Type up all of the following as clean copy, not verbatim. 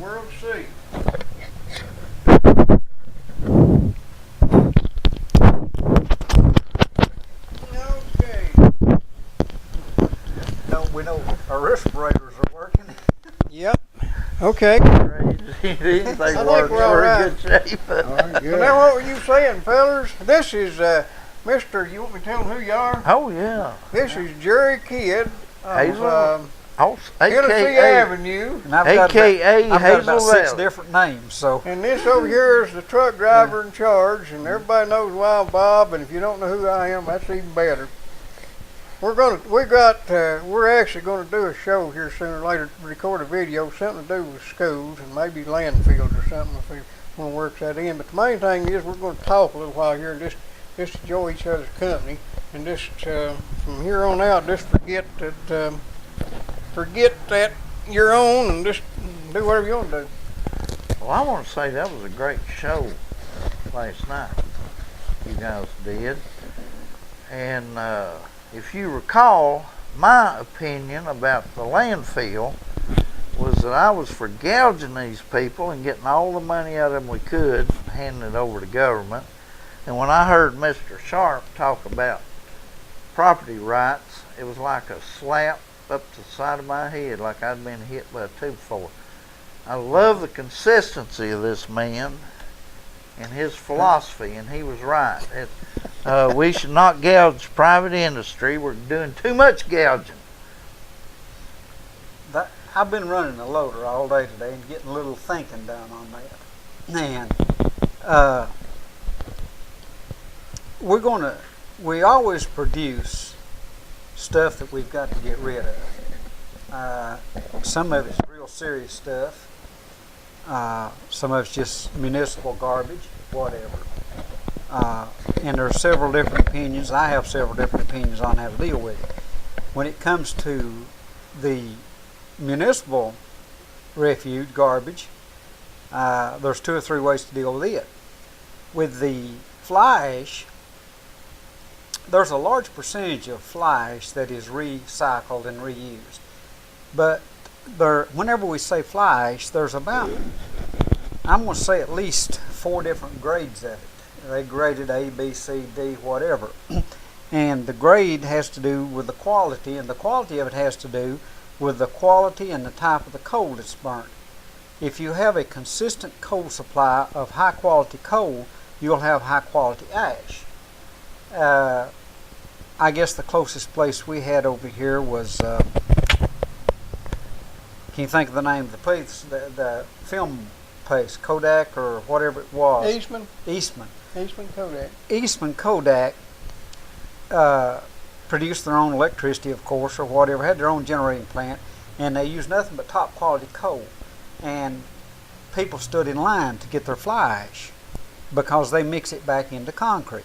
world to see. Okay. We know our respirators are working. Yep. Okay. These I think work. we're all We're right. in good shape. So now what were you saying, fellas? This is Mr. You want me to tell him who you are? Oh yeah. This is Jerry Kidd Hazel. of Tennessee AKA Avenue. And I've got Hazel about 6 Valley. different names. So And this over here is the truck driver in charge, and everybody knows Wild Bob. And if you don't know who I am, that's even better. We're actually gonna do a show here sooner or later, record a video, something to do with schools and maybe landfills or something if we want to work that in. But the main thing is we're going to talk a little while here and just enjoy each other's company, and just from here on out, just forget that you're on and just do whatever you want to do. Well, I want to say that was a great show last night. You guys did, and if you recall, my opinion about the landfill was that I was for gouging these people and getting all the money out of them we could, handing it over to government. And when I heard Mr. Sharp talk about property rights, it was like a slap up the side of my head, like I'd been hit by a 2-4. I love the consistency of this man and his philosophy, and he was right. We should not gouge private industry. We're doing too much gouging. I've been running a loader all day today and getting a little thinking done on that. And we always produce stuff that we've got to get rid of. Some of it's real serious stuff. Some of it's just municipal garbage, whatever. And there are several different opinions. I have several different opinions on how to deal with it. When it comes to the municipal refuge, garbage, there's 2 or 3 ways to deal with it. With the fly ash, there's a large percentage of fly ash that is recycled and reused. But whenever we say fly ash, there's about, I'm going to say at least 4 different grades of it. They graded A, B, C, D, whatever. And the grade has to do with the quality, and the quality of it has to do with the quality and the type of the coal that's burnt. If you have a consistent coal supply of high quality coal, you'll have high quality ash. I guess the closest place we had over here was, can you think of the name of the place, the film place, Kodak or whatever it was? Eastman Kodak. Eastman Kodak produced their own electricity, of course, or whatever, had their own generating plant, and they used nothing but top quality coal. And people stood in line to get their fly ash because they mix it back into concrete.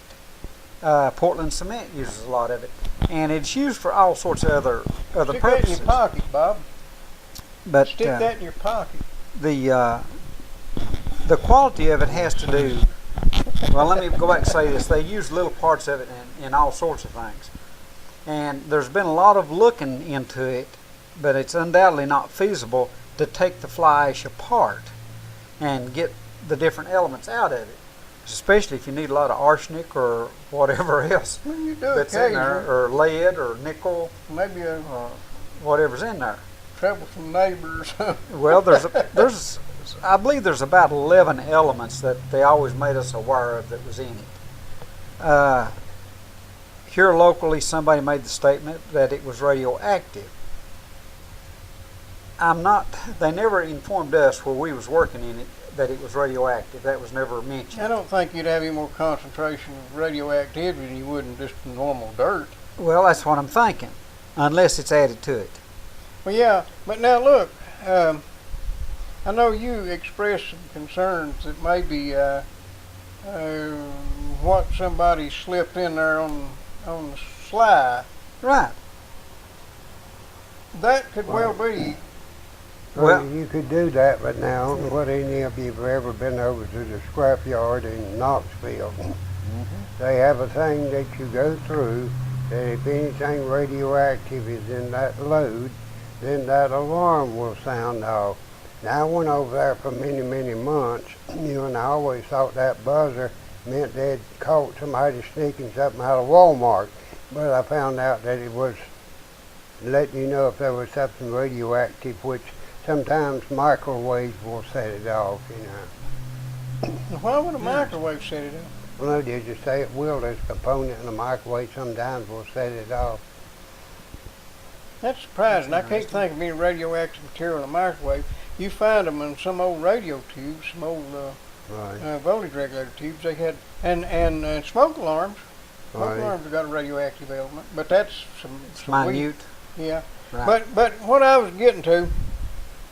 Portland cement uses a lot of it, and it's used for all sorts of other Stick purposes. Stick that in your pocket, Bob. But Stick that in your pocket. The quality of it has to do. Well, let me go back and say this. They use little parts of it in all sorts of things. And there's been a lot of looking into it, but it's undoubtedly not feasible to take the fly ash apart and get the different elements out of it, especially if you need a lot of arsenic or whatever else that's in there, or lead or nickel, maybe whatever's in there. Troublesome neighbors. Well, I believe there's about 11 elements that they always made us aware of that was in it. Here locally, somebody made the statement that it was radioactive. They never informed us where we was working in it that it was radioactive. That was never mentioned. I don't think you'd have any more concentration of radioactivity than you would in just normal dirt. Well, that's what I'm thinking, unless it's added to it. Well, yeah, but now look, I know you expressed some concerns that maybe what somebody slipped in there on the sly. Right. That could well be. Well, you could do that, but now, I don't know what any of you have ever been over to the scrapyard in Knoxville. They have a thing that you go through that if anything radioactive is in that load, then that alarm will sound off. Now, I went over there for many, many months, and I always thought that buzzer meant they'd caught somebody sneaking something out of Walmart. But I found out that it was letting you know if there was something radioactive, which sometimes microwaves will set it off, Now, why would a microwave set it off? Well, no, they just say it will. There's a component in the microwave sometimes will set it off. That's surprising. I can't think of any radioactive material in a microwave. You find them in some old radio tubes, some old Right. voltage regulator tubes. They had and smoke alarms. Smoke Right. alarms have got a radioactive element, but that's some weak- Minute. Yeah. Right. But what I was getting to,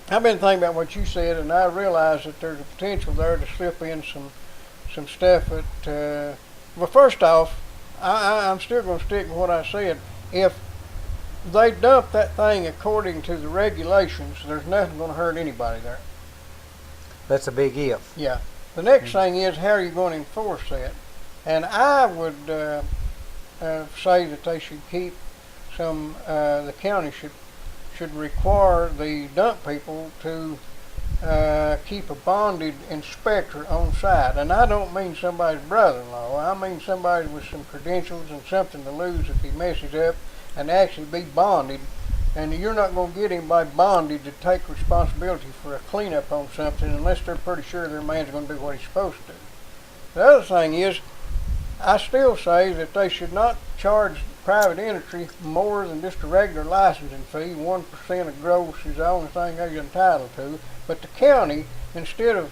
I've been thinking about what you said, and I realize that there's a potential there to slip in some stuff that. Well, first off, I'm still going to stick with what I said. If they dump that thing according to the regulations, there's nothing going to hurt anybody there. That's a big if. Yeah. The next thing is, how are you going to enforce that? And I would say that they should keep some. The county should require the dump people to keep a bonded inspector on site. And I don't mean somebody's brother-in-law. I mean somebody with some credentials and something to lose if he messes up, and actually be bonded. And you're not going to get anybody bonded to take responsibility for a cleanup on something unless they're pretty sure their man's going to do what he's supposed to do. The other thing is, I still say that they should not charge private industry more than just a regular licensing fee. 1% of gross is the only thing they're entitled to. But the county, instead of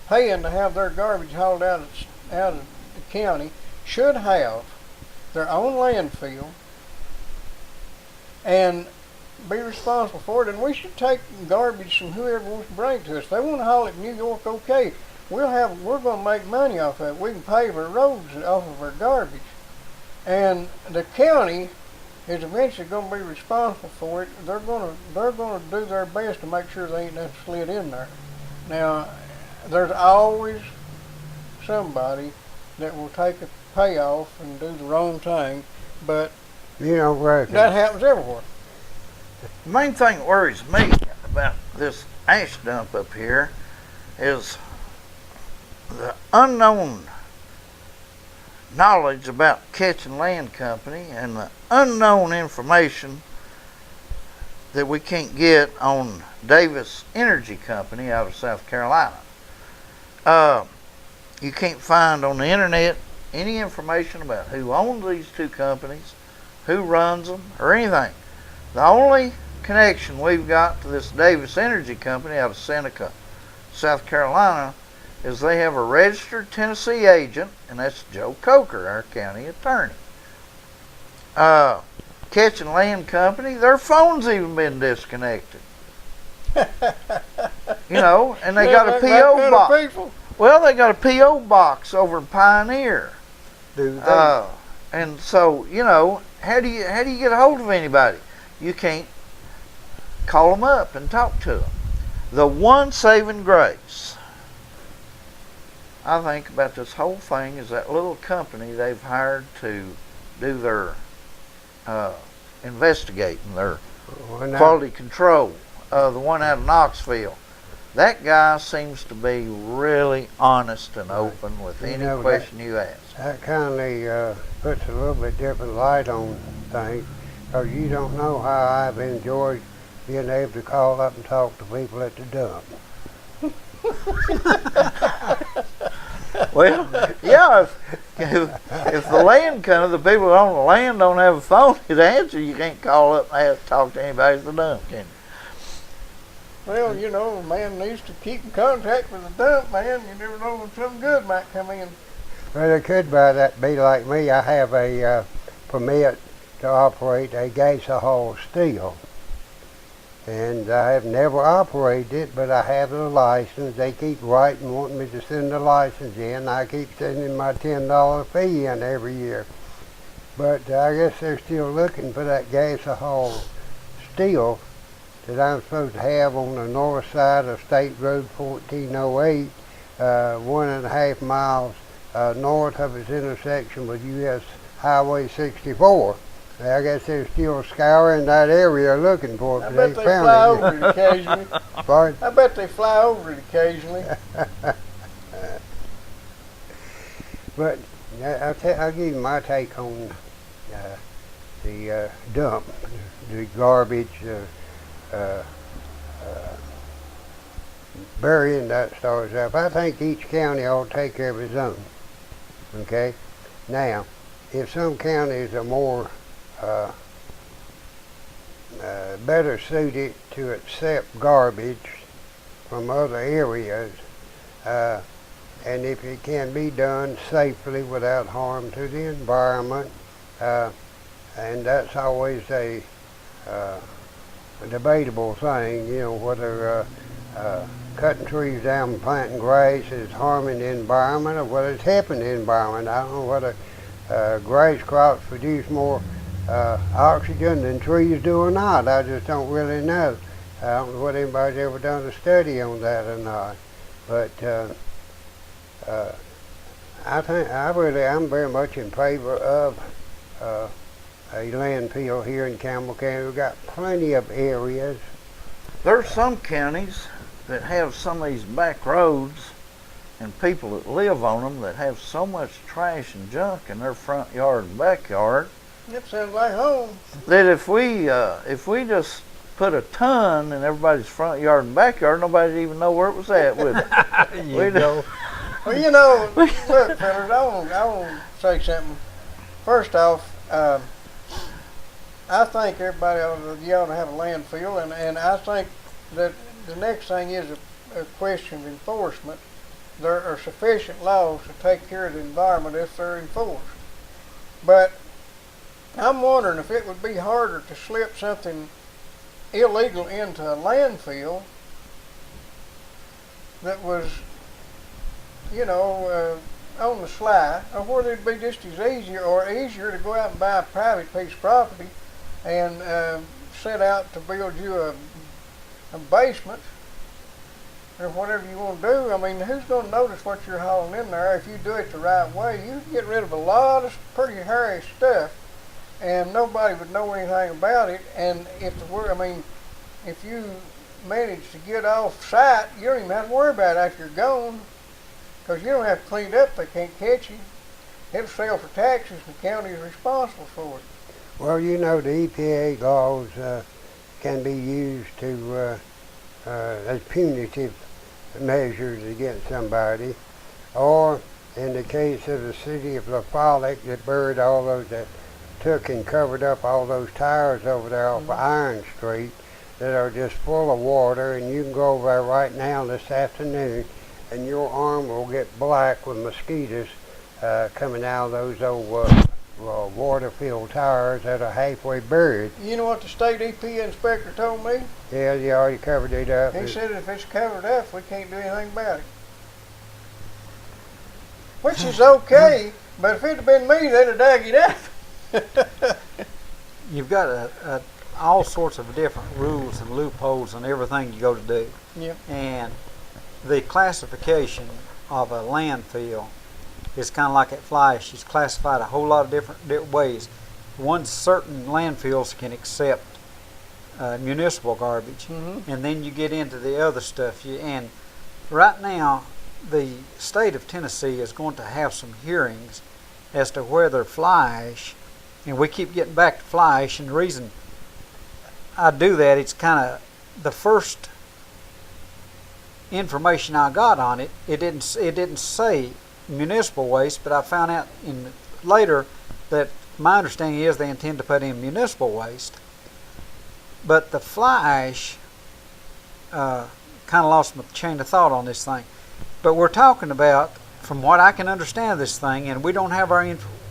paying to have their garbage hauled out of the county, should have their own landfill and be responsible for it. And we should take garbage from whoever wants to bring it to us. If they want to haul it in New York, okay. We're going to make money off of it. We can pave our roads off of our garbage. And the county is eventually going to be responsible for it. They're going to do their best to make sure they ain't nothing slid in there. Now, there's always somebody that will take a payoff and do the wrong thing, but You don't reckon? that happens everywhere. The main thing that worries me about this ash dump up here is the unknown knowledge about Catching Land Company and the unknown information that we can't get on Davis Energy Company out of South Carolina. You can't find on the internet any information about who owns these two companies, who runs them, or anything. The only connection we've got to this Davis Energy Company out of Seneca, South Carolina, is they have a registered Tennessee agent, and that's Joe Coker, our county attorney. Catching Land Company, their phone's even been disconnected. And they got a P.O. box. Well, they got a P.O. box over in Pioneer. Do they? And so, how do you get a hold of anybody? You can't call them up and talk to them. The one saving grace I think about this whole thing is that little company they've hired to do their investigating, their quality control, the one out of Knoxville. That guy seems to be really honest and open with any question you ask. That kind of puts a little bit different light on things, because you don't know how I've enjoyed being able to call up and talk to people at the dump. Well, yeah, if the land company, the people that own the land don't have a phone to answer, you can't call up and talk to anybody at the dump, can you? Well, a man needs to keep in contact with the dump, man. You never know when something good might come in. Well, it could be like me. I have a permit to operate a gas haul still. And I have never operated it, but I have the license. They keep writing, wanting me to send the license in. I keep sending my $10 fee in every year. But I guess they're still looking for that gas haul steel that I'm supposed to have on the north side of State Road 1408, 1.5 miles north of its intersection with U.S. Highway 64. I guess they're still scouring that area looking for it. I But bet they they found fly it. over it occasionally. Pardon? I bet they fly over it occasionally. But I'll give you my take on the dump, the garbage, burying that sort of stuff. I think each county ought to take care of its own. Okay? Now, if some counties are more better suited to accept garbage from other areas, and if it can be done safely without harm to the environment, and that's always a debatable thing, you know, whether cutting trees down and planting grass is harming the environment or whether it's helping the environment. I don't know whether grass crops produce more oxygen than trees do or not. I just don't really know. I don't know whether anybody's ever done a study on that or not. But I'm very much in favor of a landfill here in Campbell County. We've got plenty of areas. There's some counties that have some of these back roads and people that live on them that have so much trash and junk in their front yard and backyard That sounds like home. that if we just put a ton in everybody's front yard and backyard, nobody'd even know where it was at with it. You know. Well, you know, look, fellas, I want to say something. First off, I think everybody ought to have a landfill, and I think that the next thing is a question of enforcement. There are sufficient laws to take care of the environment if they're enforced. But I'm wondering if it would be harder to slip something illegal into a landfill that was, you know, on the sly, or whether it'd be just as easier to go out and buy a private piece of property and set out to build you a basement or whatever you want to do. I mean, who's going to notice what you're hauling in there if you do it the right way? You can get rid of a lot of pretty hairy stuff and nobody would know anything about it. And if you manage to get off site, you don't even have to worry about it after you're gone, because you don't have to clean it up. They can't catch you. It'll sell for taxes and the county is responsible for it. Well, you know, the EPA laws can be used to as punitive measures against somebody, or in the case of the city of La Follette that buried all those, that took and covered up all those tires over there off of Iron Street that are just full of water, and you can go over there right now this afternoon and your arm will get black with mosquitoes coming out of those old water-filled tires that are halfway buried. You know what the state EPA inspector told me? Yeah, you already covered it up. He said if it's covered up, we can't do anything about it. Which is okay, but if it had been me, they'd have dug it up. You've got all sorts of different rules and loopholes and everything you go to do. Yep. And the classification of a landfill is kind of like at Fleisch. It's classified a whole lot of different ways. One, certain landfills can accept municipal garbage, and then you get into the other stuff. And right now, the state of Tennessee is going to have some hearings as to whether Fleisch, and we keep getting back to Fleisch, and the reason I do that, it's kind of the first information I got on it. It didn't say municipal waste, but I found out later that my understanding is they intend to put in municipal waste. But the Fleisch kind of lost my chain of thought on this thing. But we're talking about, from what I can understand of this thing, and we don't have our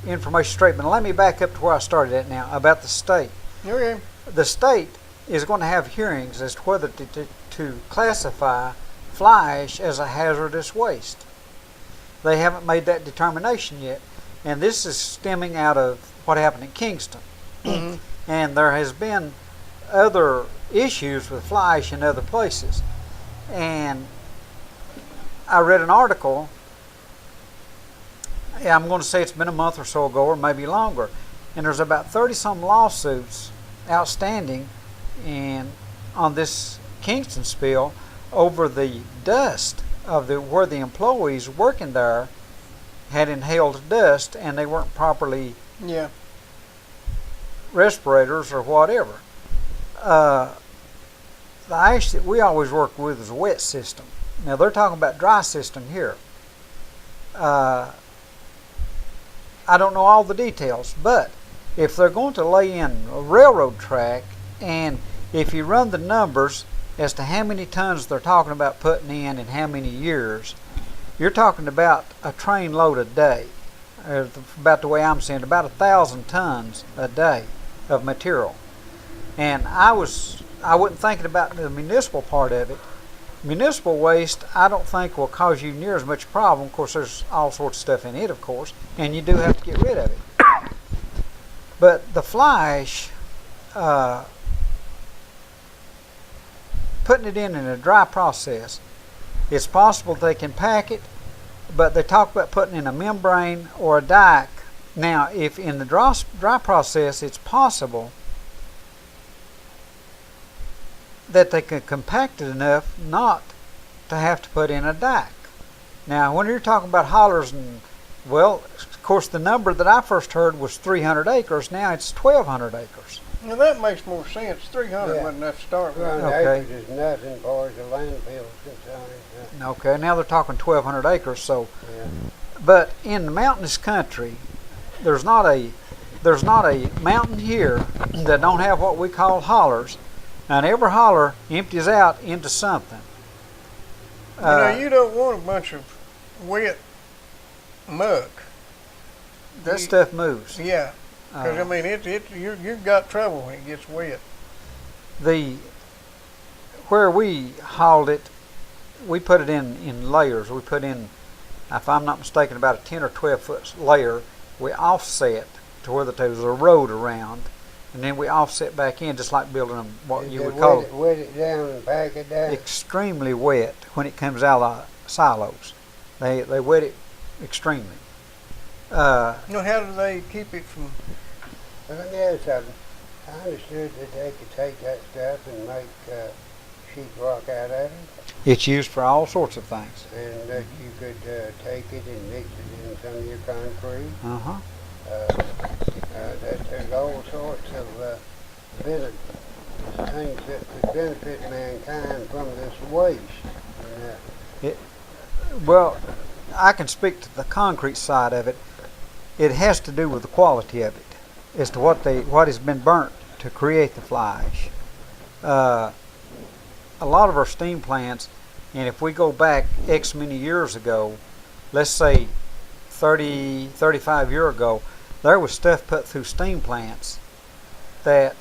information straight, but let me back up to where I started at now, about the state. Okay. The state is going to have hearings as to whether to classify Fleisch as a hazardous waste. They haven't made that determination yet. And this is stemming out of what happened in Kingston. And there has been other issues with Fleisch in other places. And I read an article, I'm going to say it's been a month or so ago, or maybe longer, and there's about 30 some lawsuits outstanding on this Kingston spill over the dust of where the employees working there had inhaled dust and they weren't properly respirators or whatever. The ash that we always work with is a wet system. Now they're talking about dry system here. I don't know all the details, but if they're going to lay in a railroad track, and if you run the numbers as to how many tons they're talking about putting in how many years, you're talking about a train load a day. About the way I'm saying, about 1,000 tons a day of material. And I wasn't thinking about the municipal part of it. Municipal waste, I don't think will cause you near as much problem. Of course, there's all sorts of stuff in it, of course, and you do have to get rid of it. But the fly ash, putting it in a dry process, it's possible they can pack it, but they talk about putting in a membrane or a dike. Now, if in the dry process it's possible that they can compact it enough not to have to put in a dike. Now, when you're talking about hollers, well, of course, the number that I first heard was 300 acres. Now it's 1,200 acres. Now that makes more sense. 300 wasn't enough to start with. 200 Okay. acres is nothing as far as the landfill is concerned. Okay, now they're talking 1,200 acres. So, Yeah. but in the mountainous country, there's not a mountain here that don't have what we call hollers, and every holler empties out into something. You don't want a bunch of wet muck. That stuff moves. Yeah, because I mean, you've got trouble when it gets wet. Where we hauled it, we put it in layers. We put in, if I'm not mistaken, about a 10 or 12 foot layer. We offset to where there's a road around, and then we offset back in, just like building what you would call wet it down and pack it down. extremely wet when it comes out of the silos. They wet it extremely. How do they keep it from? Yes, I understood that they could take that stuff and make sheetrock out of it, It's used for all sorts of things. and that you could take it and mix it in some of your concrete. There's all sorts of things that could benefit mankind from this waste. Well, I can speak to the concrete side of it. It has to do with the quality of it, as to what has been burnt to create the fly ash. A lot of our steam plants, and if we go back X many years ago, let's say 30, 35 years ago, there was stuff put through steam plants that,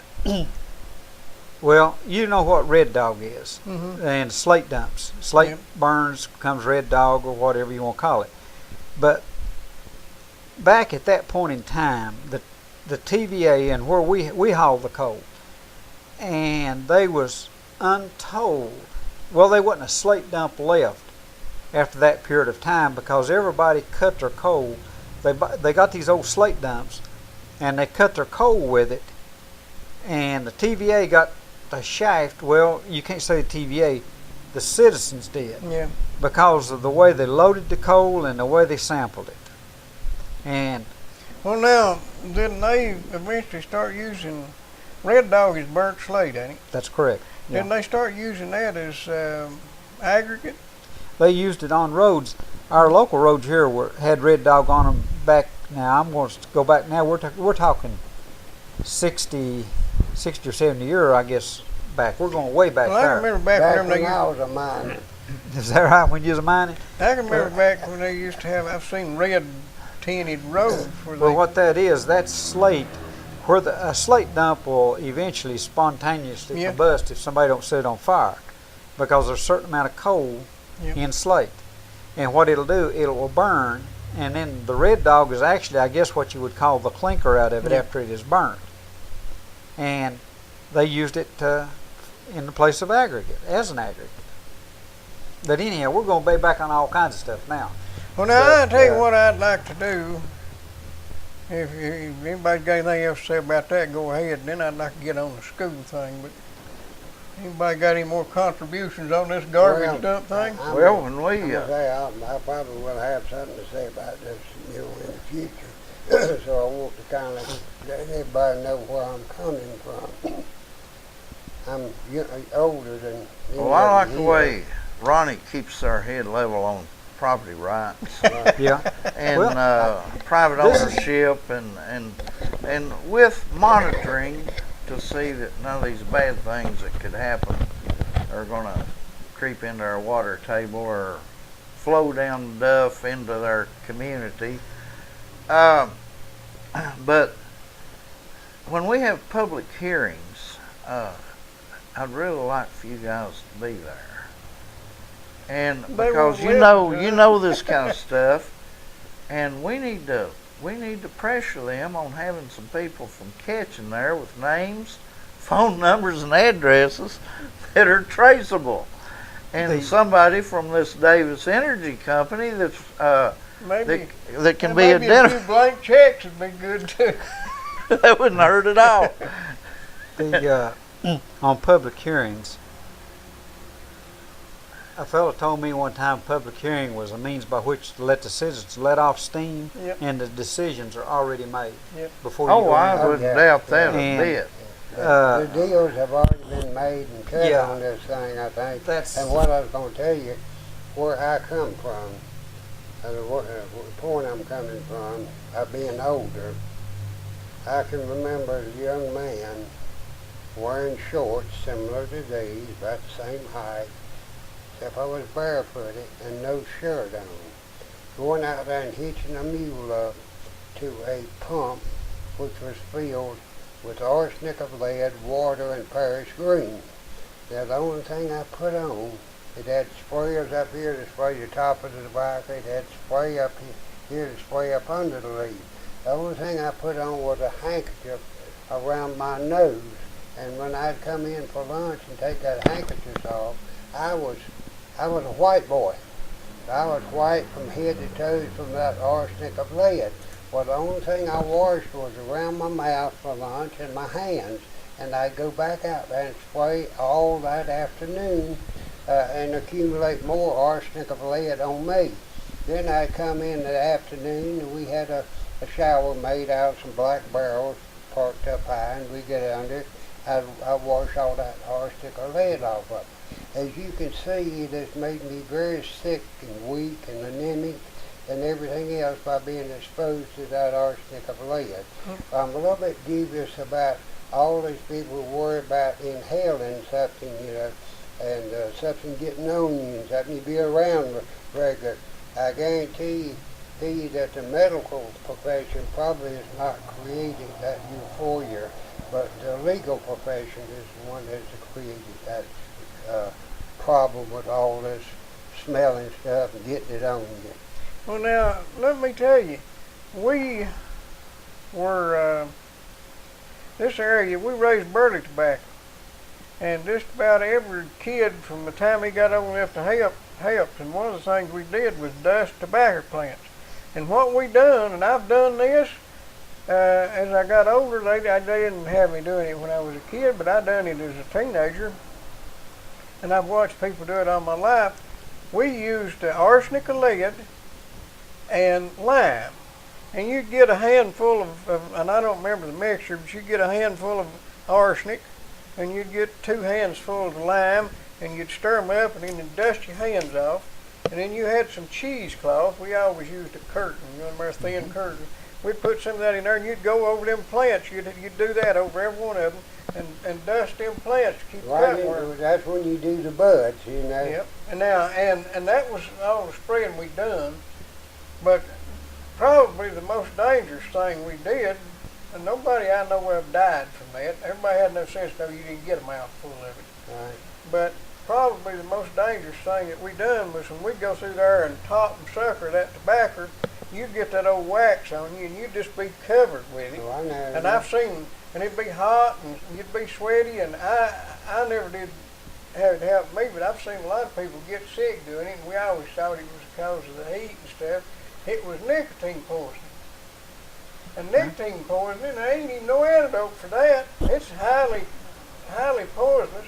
well, you know what red dog is, and slate dumps. Slate burns, becomes red dog, or whatever you want to call it. But back at that point in time, the TVA and where we hauled the coal, and they was untold. Well, there wasn't a slate dump left after that period of time, because everybody cut their coal. They got these old slate dumps, and they cut their coal with it, and the TVA got the shaft. Well, you can't say the TVA, the citizens did, because of the way they loaded the coal and the way they sampled it. And Well, now, didn't they eventually start using, red dog is burnt slate, ain't it? that's correct. Didn't they start using that as aggregate? They used it on roads. Our local roads here had red dog on them back. Now I'm going to go back. Now we're talking 60 or 70 years, I guess, back. We're going way back Well, I there. remember back Back when they when I was a miner. Is that right? When you was mining? I can remember back when they used to have, I've seen red tinted roads where Well, they, what that is, that's slate. Where a slate dump will eventually spontaneously combust if somebody don't set it on fire, because there's a certain amount of coal in slate, and what it'll do, it will burn, and then the red dog is actually, I guess, what you would call the clinker out of it after it is burnt, and they used it in the place of aggregate, as an aggregate. But anyhow, we're going to be back on all kinds of stuff now. well, now I'll tell you what I'd like to do. if anybody's got anything else to say about that, go ahead. Then I'd like to get on the school thing. But anybody got any more contributions on this garbage dump thing? Well, when we I probably will have something to say about this, in the future. So I want to kind of let everybody know where I'm coming from. I'm older than. Well, I like the way Ronnie keeps our head level on property rights. Yeah. And private ownership and with monitoring to see that none of these bad things that could happen are going to creep into our water table or flow down Duff into their community. But when we have public hearings, I'd really like for you guys to be there. And because you know this kind of stuff, and we need to pressure them on having some people from Ketchum there with names, phone numbers, and addresses that are traceable, and somebody from this Davis Energy Company that's that can be identified. A few blank checks would be good too. That wouldn't hurt at all. On public hearings, a fellow told me one time public hearing was a means by which to let the citizens let off steam, and the decisions are already made before you go I wouldn't doubt that a bit. The deals have already been made and cut on this thing, I think. And what I was going to tell you, where I come from, the point I'm coming from, being older, I can remember as a young man wearing shorts similar to these, about the same height, except I was barefooted and no shirt on, going out there and hitching a mule up to a pump which was filled with arsenic of lead, water, and Paris green. Now the only thing I put on, it had sprayers up here to spray the top of the tobacco, it had spray up here to spray up under the leaf. The only thing I put on was a handkerchief around my nose, and when I'd come in for lunch and take that handkerchief off, I was a white boy. I was white from head to toe from that arsenic of lead. Well, the only thing I washed was around my mouth for lunch and my hands, and I'd go back out there and spray all that afternoon and accumulate more arsenic of lead on me. Then I'd come in the afternoon, and we had a shower made out of some black barrels parked up high, and we get under it. I'd wash all that arsenic of lead off of it. As you can see, it has made me very sick and weak and anemic and everything else by being exposed to that arsenic of lead. I'm a little bit dubious about all these people who worry about inhaling something, and something getting on you and something you be around regular. I guarantee you that the medical profession probably has not created that euphoria, but the legal profession is the one that's created that problem with all this smelling stuff and getting it on you. Well, now, let me tell you, we were, this area, we raised burley tobacco. And just about every kid from the time he got old enough to helped. And one of the things we did was dust tobacco plants. And what we done, and I've done this, as I got older, they didn't have me doing it when I was a kid, but I done it as a teenager. And I've watched people do it all my life. We used arsenic of lead and lime. And you'd get a handful of, and I don't remember the mixture, but you'd get a handful of arsenic, and you'd get 2 hands full of lime, and you'd stir them up, and then you'd dust your hands off. And then you had some cheesecloth. We always used a curtain, a thin curtain. We'd put some of that in there, and you'd go over them plants. You'd do that over every one of them, and dust them plants to keep cutworms. That's when you do the buds, Yep. And now, and that was all the spraying we done. But probably the most dangerous thing we did, and nobody I know of died from that. Everybody had no sense to know you didn't get a mouthful of it. Right. But probably the most dangerous thing that we done was when we'd go through there and top and sucker that tobacco, you'd get that old wax on you, and you'd just be covered with it. Oh, I know. And I've seen, and it'd be hot, and you'd be sweaty, and I never did have it happen to me, but I've seen a lot of people get sick doing it, and we always thought it was because of the heat and stuff. It was nicotine poisoning. And nicotine poisoning, there ain't even no antidote for that. It's highly poisonous,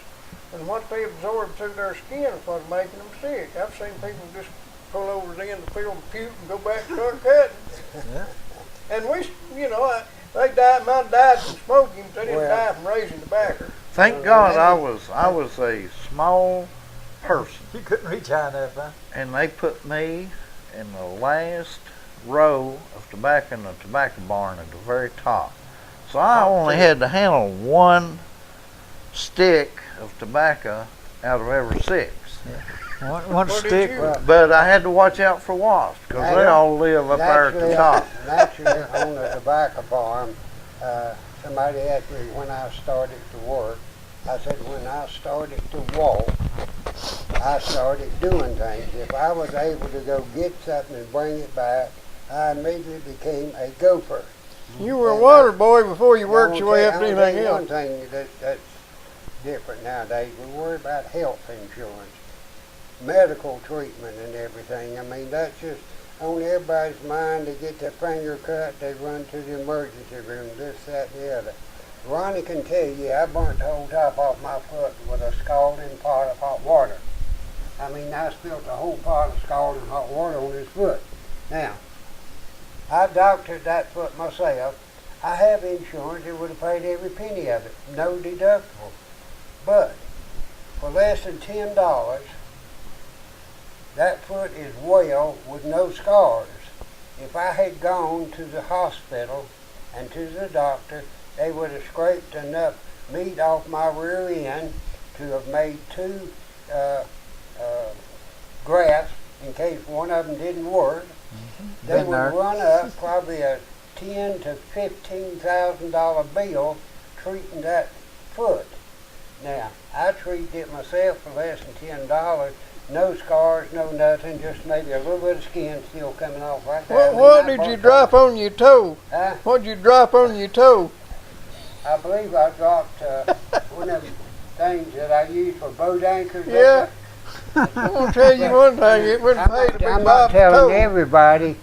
and what they absorb through their skin is what's making them sick. I've seen people just pull over the end of the field and puke and go back and start cutting. Yeah. And they died. Mine died from smoking, but they didn't die from raising tobacco. Thank God I was a small person, You couldn't reach high enough, huh? and they put me in the last row of tobacco in the tobacco barn at the very top. So I only had to handle one stick of tobacco out of every 6. One stick. But I had to watch out for wasps because they all live up there at the top. Naturally, on the tobacco farm, somebody asked me when I started to work. I said when I started to walk, I started doing things. If I was able to go get something and bring it back, I immediately became a gopher. You were a water boy before you worked your way up to anything else. One thing that's different nowadays, we worry about health insurance, medical treatment and everything. I mean, that's just on everybody's mind. They get their finger cut, they run to the emergency room, this, that, and the other. Ronnie can tell you, I burnt the whole top off my foot with a scalding pot of hot water. I mean, I spilled the whole pot of scalding hot water on his foot. Now, I doctored that foot myself. I have insurance, it would have paid every penny of it, no deductible. But for less than $10, that foot is well with no scars. If I had gone to the hospital and to the doctor, they would have scraped enough meat off my rear end to have made 2 grafts in case one of them didn't work. They would run up probably a $10,000 to $15,000 bill treating that foot. Now, I treated it myself for less than $10. No scars, no nothing, just maybe a little bit of skin still coming off right there. What did you drop on your toe? Huh? What did you drop on your toe? I believe I dropped one of them things that I use for boat anchors. Yeah. I'm going to tell you one thing, it wouldn't pay to be I'm not bobbed telling toe. everybody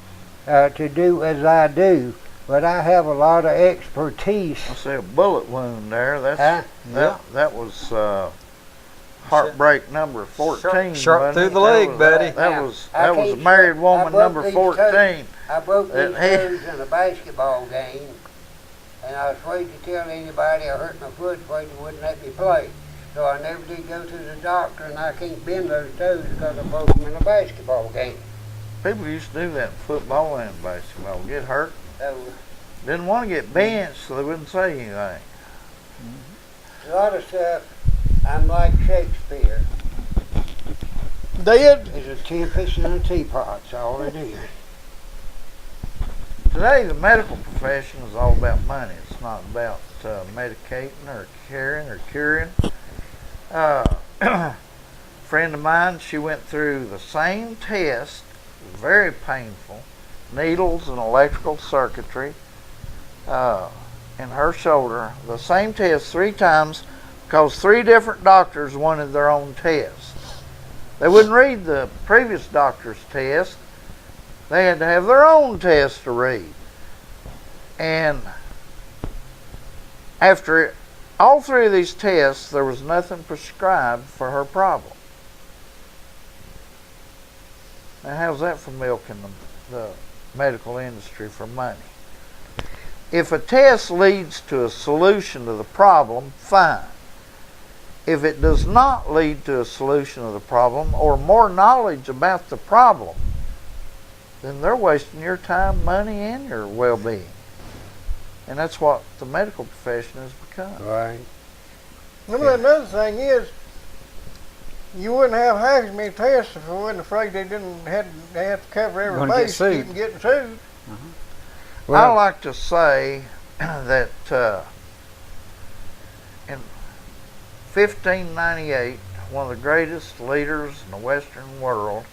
to do as I do, but I have a lot of expertise. I see a bullet wound there. Huh? That was heartbreak number 14. Sharp wasn't through it? the leg, buddy. That was a married woman number 14. I broke these toes in a basketball game, and I was afraid to tell anybody I hurt my foot, afraid they wouldn't let me play. So I never did go to the doctor, and I can't bend those toes because I broke them in a basketball game. People used to do that in football and basketball. Get hurt. So, Didn't want to get benched, so they wouldn't say anything. a lot of stuff, I'm like Shakespeare. Dead? It's a tempest in a teapot, that's all it is. Today, the medical profession is all about money. It's not about medicating or caring or curing. A friend of mine, she went through the same test, very painful, needles and electrical circuitry in her shoulder, the same test 3 times because 3 different doctors wanted their own test. They wouldn't read the previous doctor's test. They had to have their own test to read. And after all 3 of these tests, there was nothing prescribed for her problem. Now, how's that for milking the medical industry for money? If a test leads to a solution to the problem, fine. If it does not lead to a solution of the problem or more knowledge about the problem, then they're wasting your time, money, and your well-being. And that's what the medical profession has become. Right. Another thing is, you wouldn't have half as many tests if we wasn't afraid they had to cover every Gonna get base sued. and getting sued. I like to say that in 1598, one of the greatest leaders in the Western world,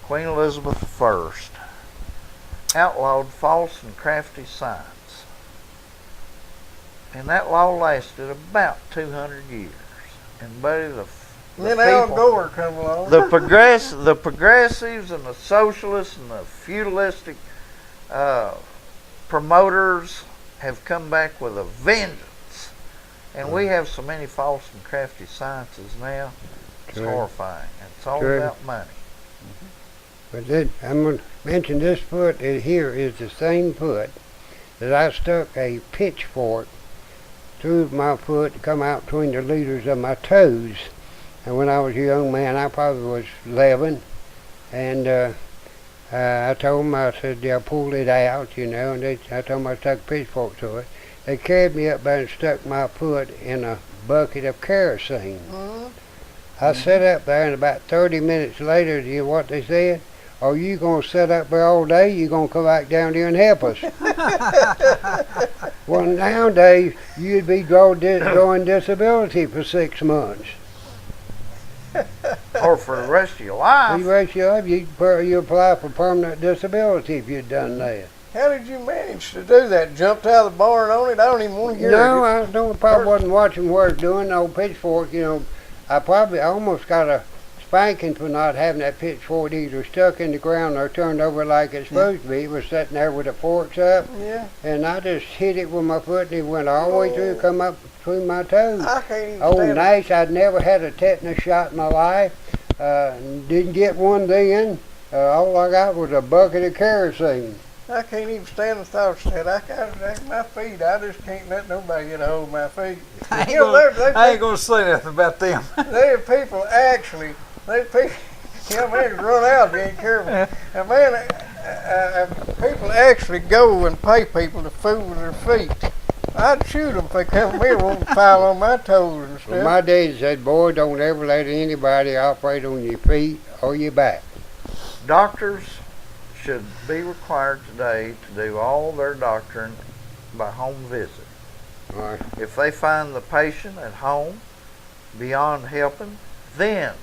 Queen Elizabeth I, outlawed false and crafty signs. And that law lasted about 200 years. And buddy, the Then Al Gore come along. the progressives and the socialists and the feudalistic promoters have come back with a vengeance. And we have so many false and crafty sciences now. It's True. horrifying. It's all True. about money. But then I'm going to mention this foot here is the same foot that I stuck a pitchfork through my foot to come out between the leaders of my toes. And when I was a young man, I probably was 11, and I told them, I said, I pulled it out, you know, and I told them I stuck a pitchfork to it. They carried me up there and stuck my foot in a bucket of kerosene. I sat up there, and about 30 minutes later, do you know what they said? Are you going to sit up there all day? You going to come back down here and help us? Well, nowadays, you'd be drawing disability for 6 months. Or for the rest of your life. You rest your life, you apply for permanent disability if you'd done that. How did you manage to do that? Jumped out of the barn on it? I don't even want to hear No, it. I don't. Probably wasn't watching what I was doing. The old pitchfork, you know, I almost got a spanking for not having that pitchfork either stuck in the ground or turned over like it's supposed to be. It was sitting there with the forks up, Yeah. and I just hit it with my foot, and it went all the way through, come up between my toes. I can't even Oh, stand it. nice. I'd never had a tetanus shot in my life. Didn't get one then. All I got was a bucket of kerosene. I can't even stand the thoughts of that. My feet, I just can't let nobody get a hold of my feet. I ain't You know, gonna- going to say nothing about them. there are people actually, man, run out if you ain't careful. And man, people actually go and pay people to fool with their feet. I'd shoot them if they come here and won't pile on my toes and stuff. Well, my daddy said, boy, don't ever let anybody operate on your feet or your back. Doctors should be required today to do all their doctoring by home visit. All right. If they find the patient at home beyond helping, then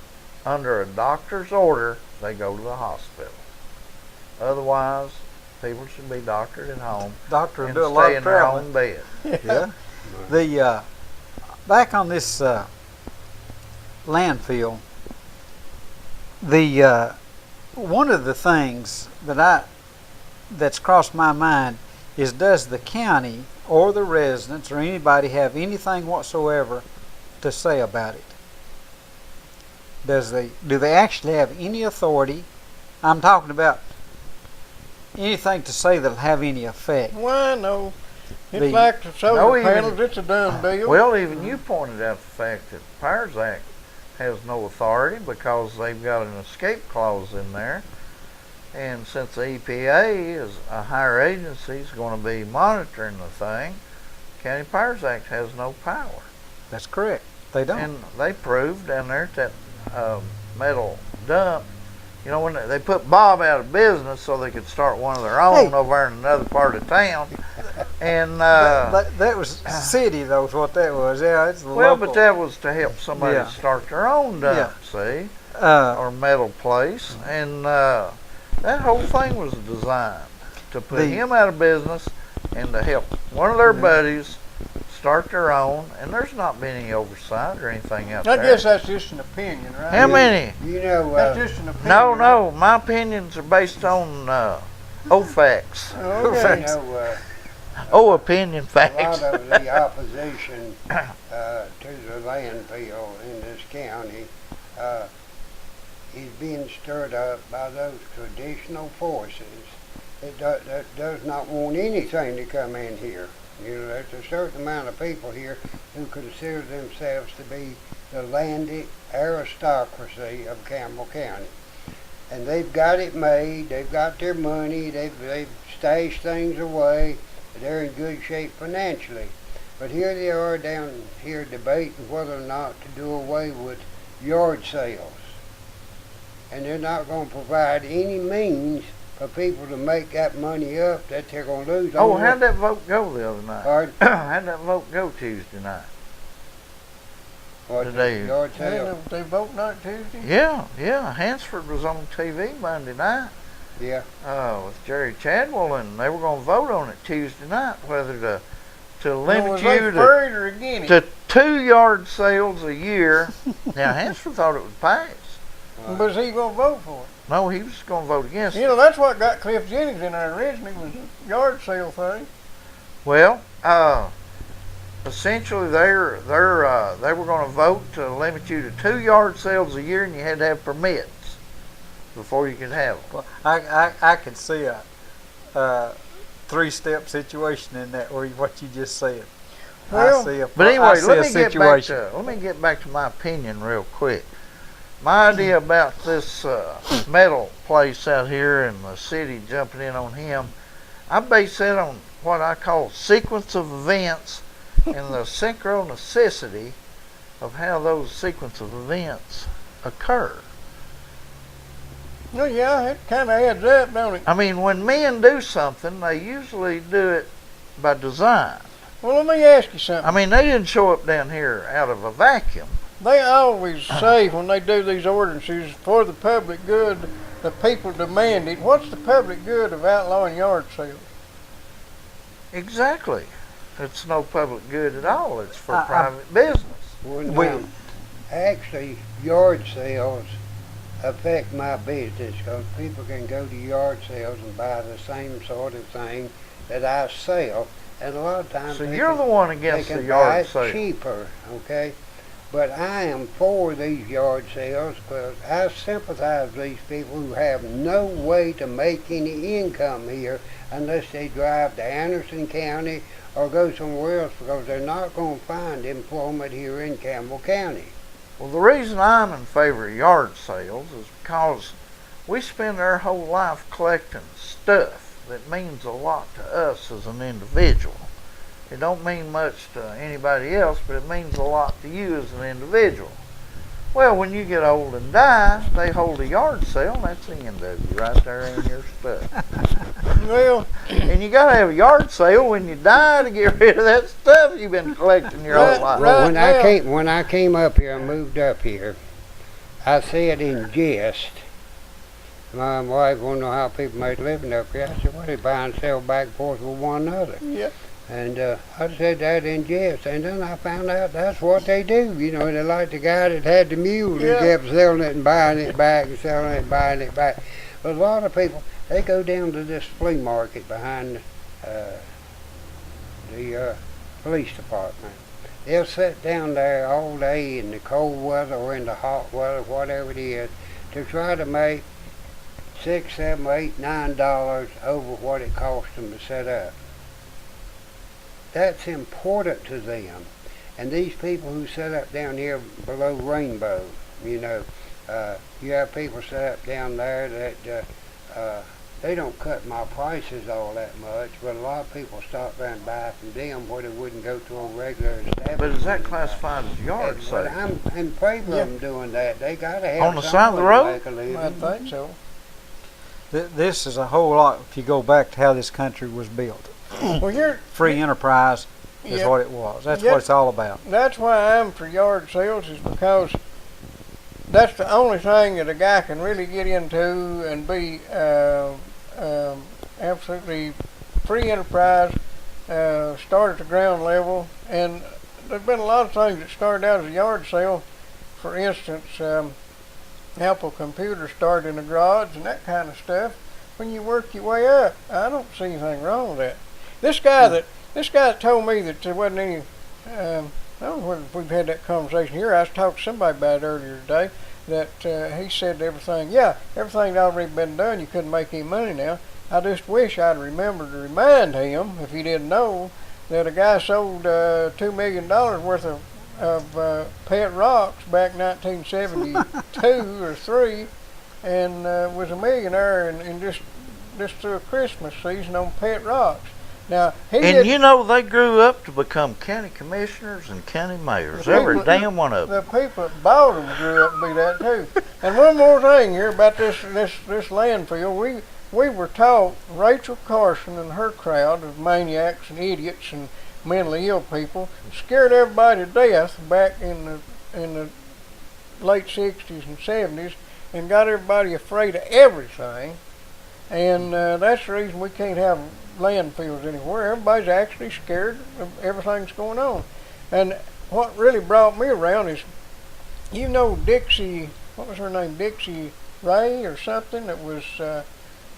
under a doctor's order, they go to the hospital. Otherwise, people should be doctored at home Doctor will and do a lot stay of in their traveling. own bed. Yeah. The back on this landfill, the one of the things that's crossed my mind is, does the county or the residents or anybody have anything whatsoever to say about it? Do they actually have any authority? I'm talking about anything to say that'll have any effect. Why, no. It's The- like the solar No, even- panels, it's a done deal. Well, even you pointed out the fact that the Powers Act has no authority because they've got an escape clause in there. And since the EPA is a higher agency, is going to be monitoring the thing, County Powers Act has no power. That's correct. They don't. And they proved down there at that metal dump, you know, when they put Bob out of business so they could start one of their own Hey. over in another part of town. And that was city, though, is what that was. Yeah, it's the well, local. but that was to help somebody Yeah. start their own dump, see, Uh, or metal place. And that whole thing was designed to put him out of business and to help one of their buddies start their own. And there's not been any oversight or anything out I there. guess that's just an opinion, right? How many? You know, That's just an opinion. No, right? no. My opinions are based on OFACs. Okay. you know, Opinion a facts. lot of the opposition to the landfill in this county is being stirred up by those traditional forces that does not want anything to come in here. You know, there's a certain amount of people here who consider themselves to be the landed aristocracy of Campbell County. And they've got it made, they've got their money, they've stashed things away, they're in good shape financially. But here they are down here debating whether or not to do away with yard sales. And they're not going to provide any means for people to make that money up that they're going to lose. Oh, how'd that vote go the other night? Pardon? How'd that vote go Tuesday night? What, Today. yard sale? They vote not Tuesday? Yeah. Hansford was on TV Monday night Yeah. with Jerry Chadwell, and they were going to vote on it Tuesday night whether to Well, limit was they you for it or against it? to 2 yard sales a year. Now Hansford thought it would pass. Was he going to vote for it? No, he was going to vote against it. You know, that's what got Cliff Jennings in there originally, was the yard sale thing. Well, essentially they were going to vote to limit you to 2 yard sales a year, and you had to have permits before you could have them. Well, I could see a 3-step situation in that, or what you just said. Well, But anyway, let me get back to my opinion real quick. My idea about this metal place out here and the city jumping in on him, I base that on what I call sequence of events and the synchronicity of how those sequence of events occur. Well, yeah, it kind of adds up, don't it? I mean, when men do something, they usually do it by design. Well, let me ask you something. I mean, they didn't show up down here out of a vacuum. They always say when they do these ordinances, for the public good, the people demand it. What's the public good of outlawing yard sales? Exactly. It's no public good at all. It's for private business. Well, now, actually, yard sales affect my business because people can go to yard sales and buy the same sort of thing that I sell, and a lot of times So you're the one against the yard sale. Cheaper, okay? But I am for these yard sales because I sympathize with these people who have no way to make any income here unless they drive to Anderson County or go somewhere else because they're not going to find employment here in Campbell County. Well, the reason I'm in favor of yard sales is because we spend our whole life collecting stuff that means a lot to us as an individual. It don't mean much to anybody else, but it means a lot to you as an individual. Well, when you get old and die, they hold a yard sale, and that's the end of you right there in your stuff. Well, and you got to have a yard sale when you die to get rid of that stuff you've been collecting your whole life. Well, when I came up here, I moved up here, I said in jest, my wife wanted to know how people made a living up here. I said, well, they buy and sell back and forth with one another. yeah. And I said that in jest, and then I found out that's what they do. You know, they're like the guy that had the mule that kept selling it and buying it back and selling it and buying it back. But a lot of people, they go down to this flea market behind the police department. They'll sit down there all day in the cold weather or in the hot weather, whatever it is, to try to make $6, $7, $8, $9 over what it costs them to set up. That's important to them. And these people who set up down here below Rainbow, you know, you have people set up down there that they don't cut my prices all that much, but a lot of people stop there and buy from them where they wouldn't go to a regular establishment. But is that classified as yard sale? But I'm in favor of them doing that. They got to have on the side of the road? I think so. This is a whole lot if you go back to how this country was built. Well, here, Free enterprise is what it was. That's what it's all about. That's why I'm for yard sales, is because that's the only thing that a guy can really get into and be absolutely free enterprise, start at the ground level. And there's been a lot of things that started out as a yard sale. For instance, Apple computers started in the garage and that kind of stuff. When you work your way up, I don't see anything wrong with that. This guy that told me that there wasn't any, I don't know whether we've had that conversation here. I was talking to somebody about it earlier today, that he said everything had already been done. You couldn't make any money now. I just wish I'd remembered to remind him, if he didn't know, that a guy sold $2 million worth of pet rocks back 1972 or 3, and was a millionaire and just through a Christmas season on pet rocks. Now, you know, they grew up to become county commissioners and county mayors. Every damn one of them. The people that bought them grew up to be that too. And one more thing here about this landfill. We were taught, Rachel Carson and her crowd of maniacs and idiots and mentally ill people scared everybody to death back in the late 60s and 70s and got everybody afraid of everything. And that's the reason we can't have landfills anywhere. Everybody's actually scared of everything that's going on. And what really brought me around is, you know, Dixie, what was her name? Dixie Ray or something that was.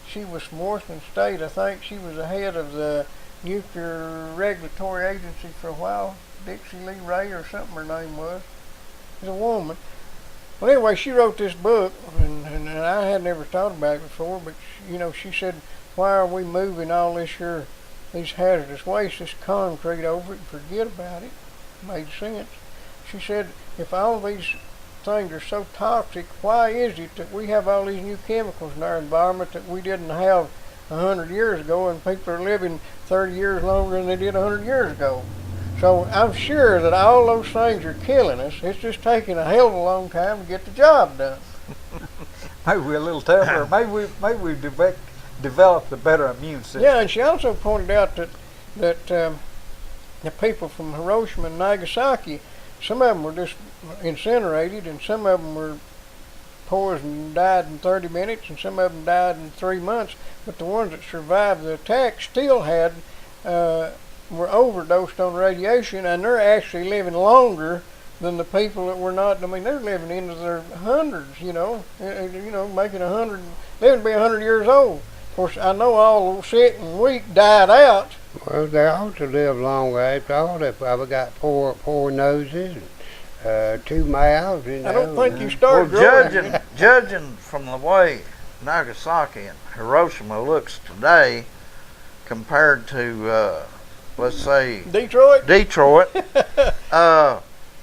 She was from Washington State. I think she was the head of the Nuclear Regulatory Agency for a while. Dixie Lee Ray or something her name was. She's a woman. Well, anyway, she wrote this book, and I had never thought about it before, but she said, why are we moving all this here, these hazardous waste, this concrete over it and forget about it? Made sense. She said, if all these things are so toxic, why is it that we have all these new chemicals in our environment that we didn't have 100 years ago, and people are living 30 years longer than they did 100 years ago? So I'm sure that all those things are killing us. It's just taking a hell of a long time to get the job done. Maybe we're a little tougher. Maybe we've developed a better immune system. Yeah, and she also pointed out that the people from Hiroshima and Nagasaki, some of them were just incinerated, and some of them were poisoned and died in 30 minutes, and some of them died in 3 months. But the ones that survived the attack still had were overdosed on radiation, and they're actually living longer than the people that were not. I mean, they're living into their hundreds, making 100, living to be 100 years old. Of course, I know all sick and weak died out. Well, they ought to live longer after all. They've probably got four noses and 2 mouths. I don't think you started growing. Judging from the way Nagasaki and Hiroshima looks today compared to, let's say, Detroit,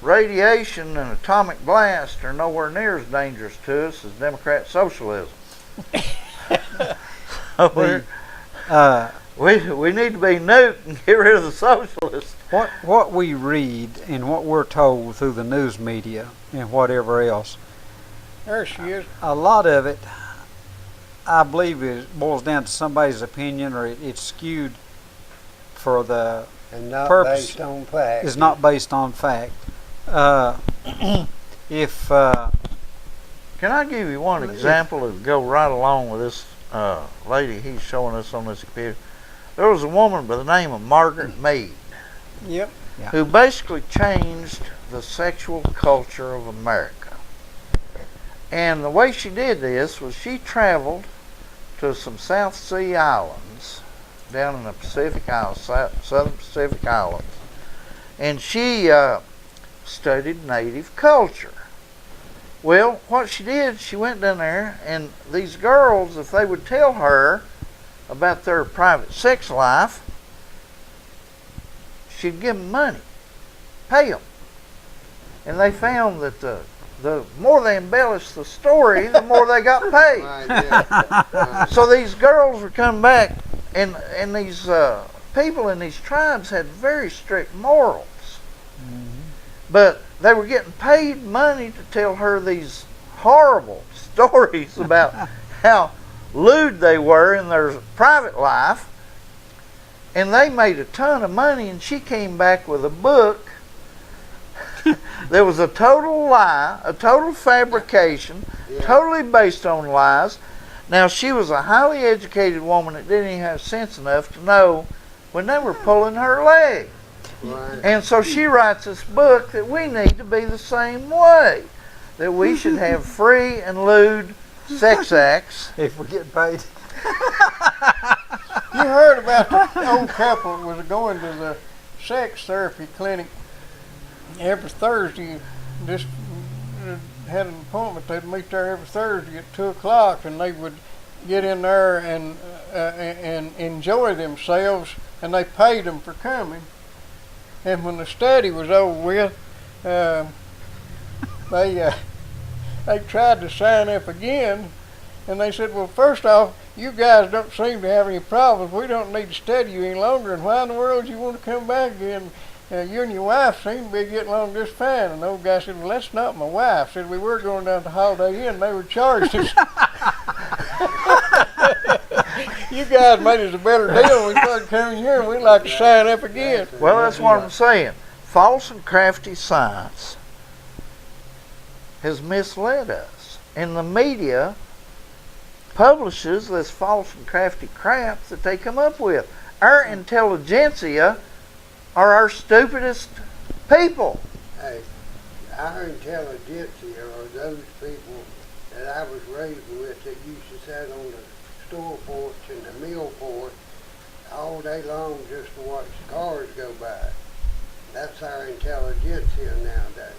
radiation and atomic blast are nowhere near as dangerous to us as Democrat socialism. We need to be nuked and get rid of the socialists. What we read and what we're told through the news media and whatever else, there she is. A lot of it, I believe, boils down to somebody's opinion, or it's skewed for the and not purpose. Based on fact. Is not based on fact. Can I give you one example to go right along with this lady he's showing us on this computer? There was a woman by the name of Margaret Mead. Yep. Yeah. Who basically changed the sexual culture of America. And the way she did this was she traveled to some South Sea islands down in the Pacific Islands, Southern Pacific Islands, and she studied native culture. Well, what she did, she went down there, and these girls, if they would tell her about their private sex life, she'd give them money, pay them. And they found that the more they embellished the story, the more they got paid. Right. So these girls were coming back, and these people in these tribes had very strict morals. Mm-hmm. But they were getting paid money to tell her these horrible stories about how lewd they were in their private life. And they made a ton of money, and she came back with a book. There was a total lie, a total fabrication, totally based on lies. Now, she was a highly educated woman that didn't even have sense enough to know when they were pulling her leg. Right. And so she writes this book that we need to be the same way, that we should have free and lewd sex acts. If we're getting paid. You heard about the old couple that was going to the sex therapy clinic every Thursday. Just had an appointment. They'd meet there every Thursday at 2 o'clock, and they would get in there and enjoy themselves, and they paid them for coming. And when the study was over with, they tried to sign up again, and they said, well, first off, you guys don't seem to have any problems. We don't need to study you any longer, and why in the world do you want to come back again? You and your wife seem to be getting along just fine. And the old guy said, well, that's not my wife. Said, we were going down to Holiday Inn. They were charged us. You guys made us a better deal when we started coming here, and we'd like to sign up again. Well, that's what I'm saying. False and crafty science has misled us. And the media publishes this false and crafty crap that they come up with. Our intelligentsia are our stupidest people. Hey, our intelligentsia are those people that I was raised with that used to sit on the store porch and the mill porch all day long just to watch the cars go by. That's our intelligentsia nowadays.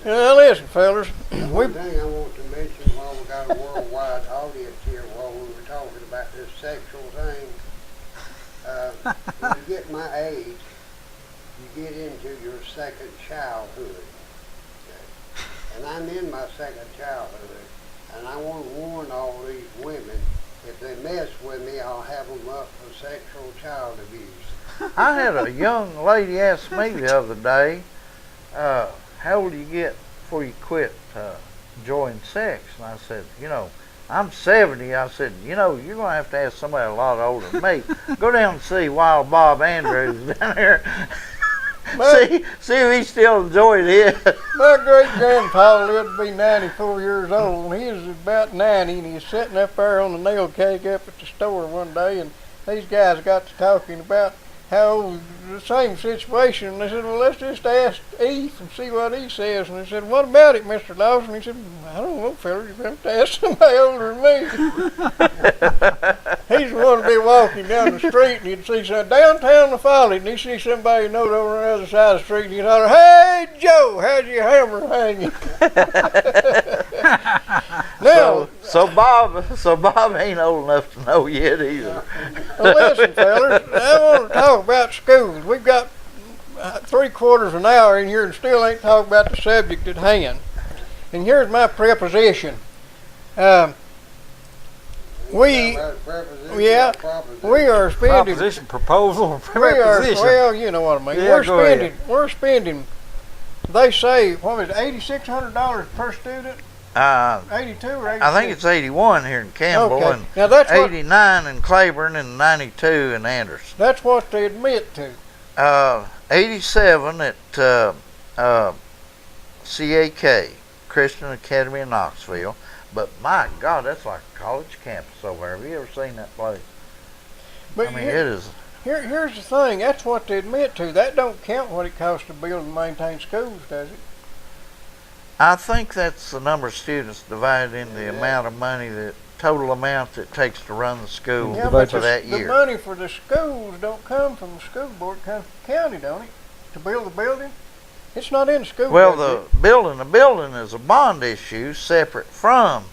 Now listen, fellas, One thing I want to mention while we got a worldwide audience here, while we were talking about this sexual thing, when you get my age, you get into your second childhood. Okay? And I'm in my second childhood, and I want to warn all these women, if they mess with me, I'll have them up for sexual child abuse. I had a young lady ask me the other day, how old do you get before you quit enjoying sex? And I said, I'm 70. I said, you're going to have to ask somebody a lot older than me. Go down and see Wild Bob Andrews down there. see if he still enjoyed it. my great-grandpa lived to be 94 years old, and he was about 90, and he was sitting up there on the nail keg up at the store one day, and these guys got to talking about how the same situation, and they said, well, let's just ask Eve and see what he says. And they said, what about it, Mr. Lawson? He said, I don't know, fella, you're going to ask somebody older than me. He's the one to be walking down the street, and he'd see some downtown the Folly, and he'd see somebody you know over on the other side of the street, and he'd holler, hey, Joe, how's your hammer hanging? Now, so Bob ain't old enough to know yet either. well, listen, fellas, I want to talk about schools. We've got 3/4 of an hour in here and still ain't talking about the subject at hand. And here's my preposition. We are spending Proposition, proposal, we are, preposition. well, you know what I mean. Yeah, go ahead. We're spending. They say what was it, $8,600 per student? 82 or 86? I think it's 81 here in Campbell, Okay. and Now that's 89 in Claiborne, and 92 in Anderson. That's what they admit to. 87 at CAK, Christian Academy in Knoxville. But my God, that's like a college campus over there. Have you ever seen that place? But I mean, it is. Here's the thing. That's what they admit to. That don't count what it costs to build and maintain schools, does it? I think that's the number of students divided in the amount of money, the total amount that it takes to run the school Yeah, but for that the year. money for the schools don't come from the school board. It comes from the county, don't it? To build the building? It's not in the school Well, budget. the building is a bond issue separate from,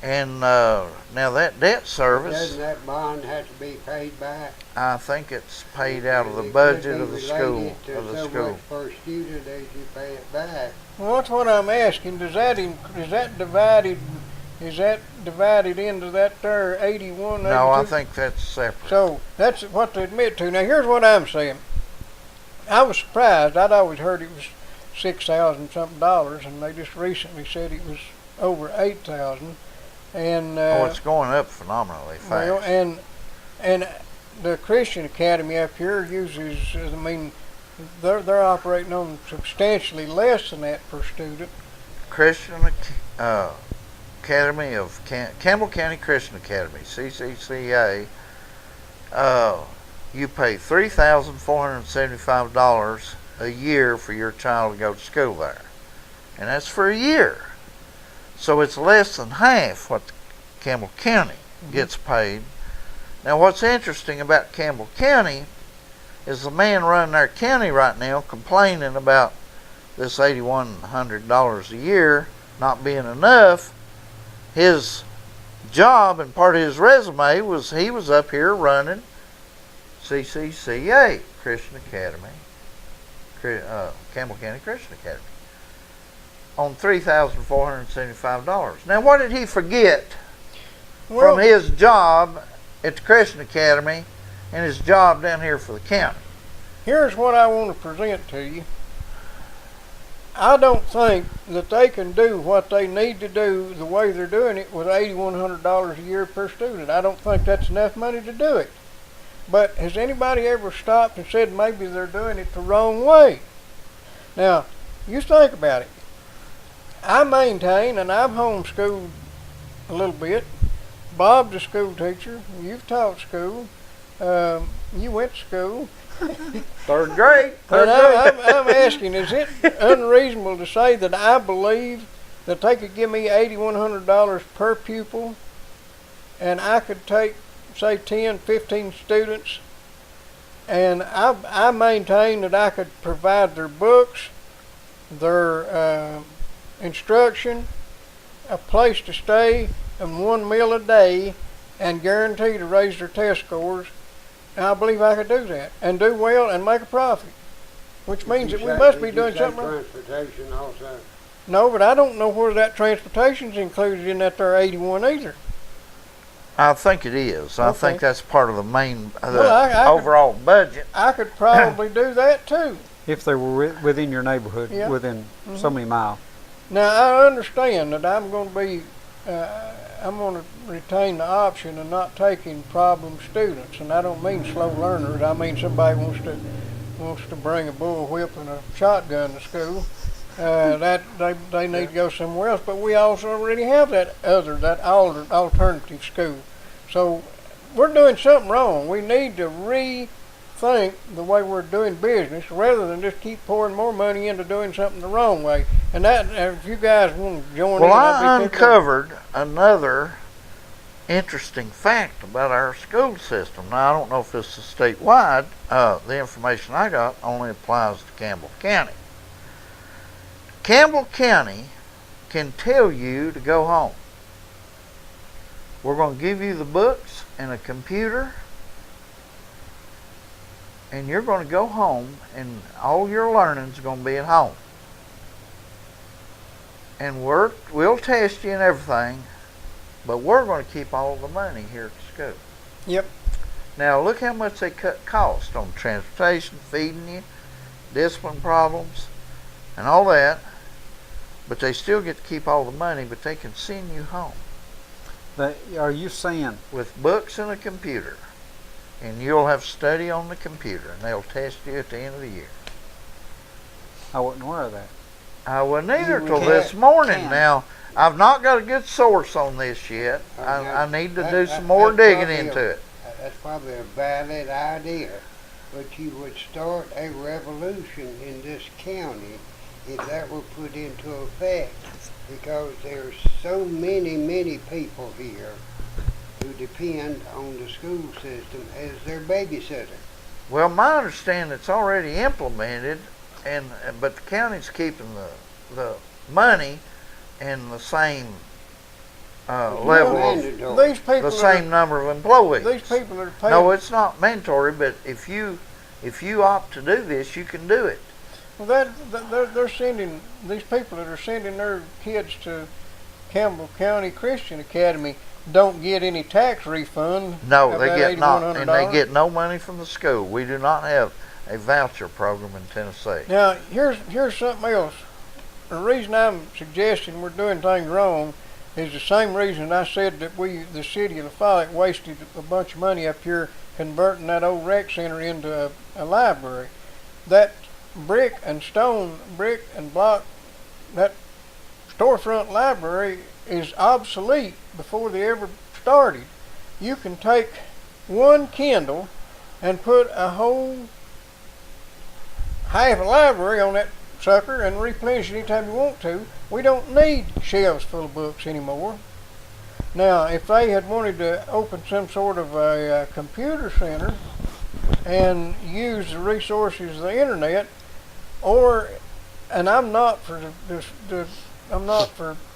and now that debt service, Doesn't that bond have to be paid back? I think it's paid out of the It could budget be of the school. related to so much per student as you pay it back. Well, that's what I'm asking. Is that divided into that there 81? No, I 82? think that's separate. So that's what they admit to. Now here's what I'm saying. I was surprised. I'd always heard it was $6,000 something, and they just recently said it was over 8,000. And it's going up phenomenally fast. well, and the Christian Academy up here uses. I mean, they're operating on substantially less than that per student. Christian Academy of Campbell County Christian Academy, CCCA. You pay $3,475 a year for your child to go to school there, and that's for a year. So it's less than half what Campbell County gets paid. Now, what's interesting about Campbell County is the man running our county right now complaining about this $8,100 a year not being enough. His job and part of his resume was he was up here running CCCA, Christian Academy, Campbell County Christian Academy, on $3,475. Now, what did he forget from his job at the Christian Academy and his job down here for the county? Here's what I want to present to you. I don't think that they can do what they need to do the way they're doing it with $8,100 a year per student. I don't think that's enough money to do it. But has anybody ever stopped and said maybe they're doing it the wrong way? Now, you think about it. I maintain, and I've homeschooled a little bit. Bob's a school teacher. You've taught school. You went to school. Third grade. But I'm asking, is it unreasonable to say that I believe that they could give me $8,100 per pupil, and I could take, say, 10, 15 students, and I maintain that I could provide their books, their instruction, a place to stay, and 1 meal a day, and guarantee to raise their test scores. And I believe I could do that and do well and make a profit, which means that we must be doing something wrong. Transportation also. No, but I don't know where that transportation's included in that there 81 either. I think it is. I think that's part of the main I overall budget. I could probably do that too. If they were within your neighborhood, Yeah. within so many miles. Now I understand that I'm going to retain the option of not taking problem students, and I don't mean slow learners. I mean somebody wants to bring a bullwhip and a shotgun to school. That they need to go somewhere else. But we also already have that alternative school. So we're doing something wrong. We need to rethink the way we're doing business rather than just keep pouring more money into doing something the wrong way. And that, if you guys want to join in, Well, I uncovered another interesting fact about our school system. Now, I don't know if this is statewide. The information I got only applies to Campbell County. Campbell County can tell you to go home. We're going to give you the books and a computer, and you're going to go home, and all your learning is going to be at home. And we'll test you and everything, but we're going to keep all the money here at the school. Yep. Now, look how much they cut cost on transportation, feeding you, discipline problems, and all that. But they still get to keep all the money, but they can send you home Are you saying with books and a computer, and you'll have study on the computer, and they'll test you at the end of the year. I wasn't aware of that? I wasn't either till can't- this morning. can't. Now, I've not got a good source on this yet. I need to do some more digging into it. That's probably a valid idea, but you would start a revolution in this county if that were put into effect, because there's so many people here who depend on the school system as their babysitter. Well, my understanding it's already implemented, but the county's keeping the money and the same level These people the same number of employees. These people are paying. No, it's not mandatory, but if you opt to do this, you can do it. Well, they're sending these people that are sending their kids to Campbell County Christian Academy don't get any tax refund. No, they get not, $8,100. and they get no money from the school. We do not have a voucher program in Tennessee. Now, here's something else. The reason I'm suggesting we're doing things wrong is the same reason I said that the city of Lafayette, wasted a bunch of money up here converting that old rec center into a library. That brick and block, that storefront library is obsolete before they ever started. You can take one Kindle and put a whole half a library on that sucker and replenish it anytime you want to. We don't need shelves full of books anymore. Now, if they had wanted to open some sort of a computer center and use the resources of the internet, and I'm not for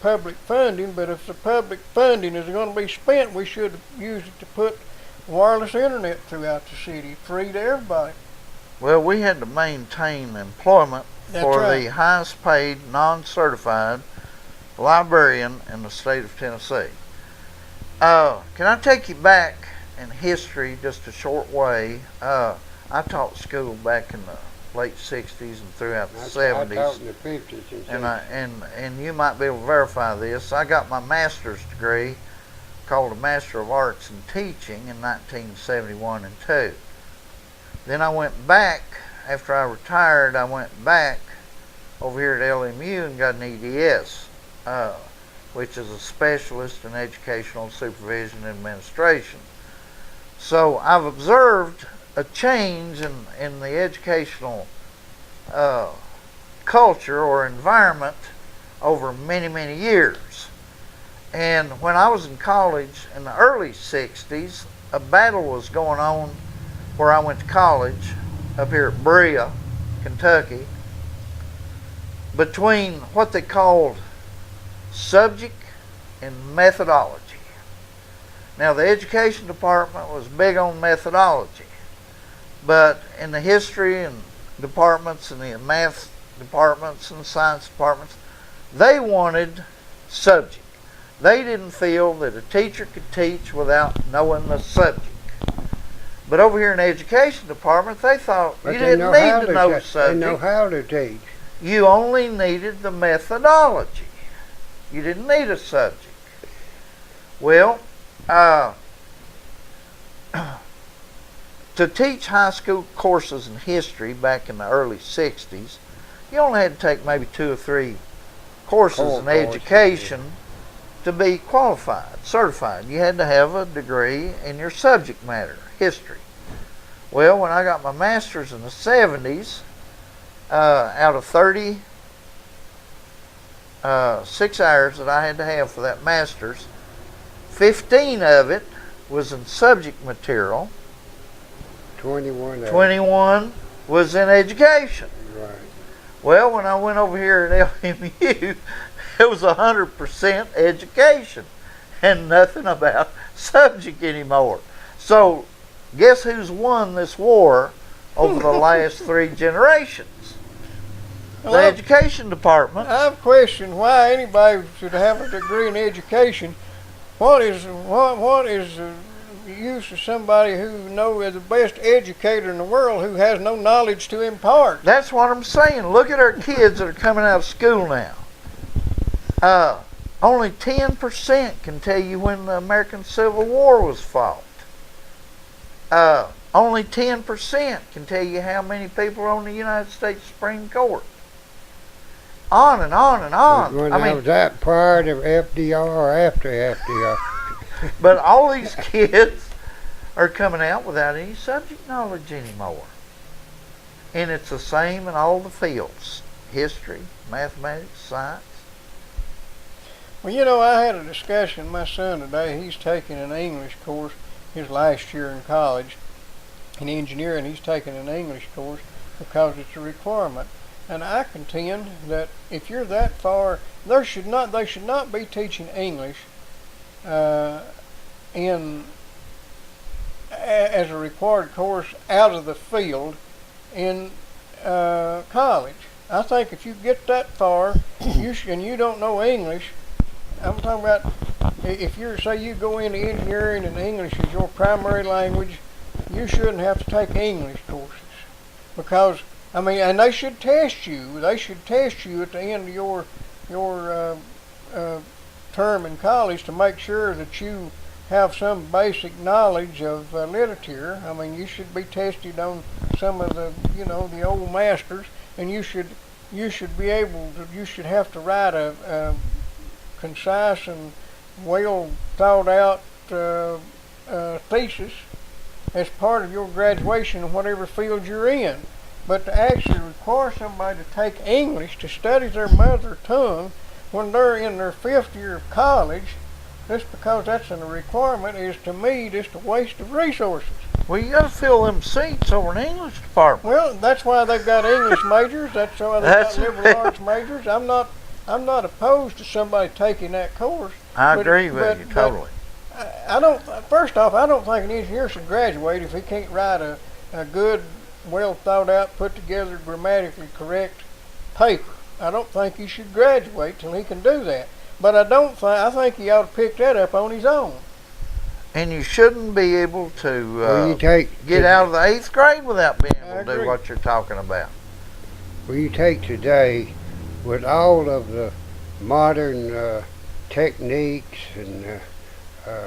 public funding, but if the public funding is going to be spent, we should use it to put wireless internet throughout the city, free to everybody. Well, we had to maintain employment for right. the highest paid non-certified librarian in the state of Tennessee. Can I take you back in history just a short way? I taught school back in the late 60s and throughout the 70s. I taught in the 50s and 60s. And you might be able to verify this. I got my master's degree called a Master of Arts in Teaching in 1971 and 2. Then I went back, after I retired, I went back over here at LMU and got an EDS, which is a specialist in educational supervision and administration. So I've observed a change in the educational culture or environment over many, many years. And when I was in college in the early 60s, a battle was going on where I went to college up here at Berea, Kentucky, between what they called subject and methodology. Now, the education department was big on methodology, but in the history and departments and the math departments and the science departments, they wanted subject. They didn't feel that a teacher could teach without knowing the subject. But over here in the education department, they thought you didn't need to know subject. They know how to teach. You only needed the methodology. You didn't need a subject. Well, to teach high school courses in history back in the early 60s, you only had to take maybe 2 or 3 courses in education to be qualified, certified. You had to have a degree in your subject matter, history. Well, when I got my master's in the 70s, out of 36 hours that I had to have for that master's, 15 of it was in subject material. 21 was in education. Right. Well, when I went over here at LMU, it was 100% education and nothing about subject anymore. So, guess who's won this war over the last 3 generations? The education department. I've questioned why anybody should have a degree in education. What is the use of somebody who is the best educator in the world who has no knowledge to impart? That's what I'm saying. Look at our kids that are coming out of school now. Only 10% can tell you when the American Civil War was fought. Only 10% can tell you how many people are on the United States Supreme Court. On and on and on. Was that prior to FDR or after FDR? But all these kids are coming out without any subject knowledge anymore. And it's the same in all the fields. History, mathematics, science. Well, you know, I had a discussion with my son today. He's taking an English course his last year in college. In engineering, he's taking an English course because it's a requirement. And I contend that if you're that far, they should not be teaching English as a required course out of the field in college. I think if you get that far, and you don't know English, I'm talking about if you go into engineering and English is your primary language, you shouldn't have to take English courses because. And they should test you. They should test you at the end of your term in college to make sure that you have some basic knowledge of literature. I mean, you should be tested on some of the old masters, and you should be able to. You should have to write a concise and well thought out thesis as part of your graduation in whatever field you're in. But to actually require somebody to take English to study their mother tongue when they're in their 5th year of college, just because that's a requirement, is to me just a waste of resources. Well, you got to fill them seats over in the English department. Well, that's why they've got English majors. That's why they've got liberal arts majors. I'm not opposed to somebody taking that course. I agree with you totally. First off, I don't think an engineer should graduate if he can't write a good, well thought out, put together, grammatically correct paper. I don't think he should graduate till he can do that. But I think he ought to pick that up on his own. And you shouldn't be able to get out of the 8th grade without being able to do what you're talking about. Well, you take today, with all of the modern techniques and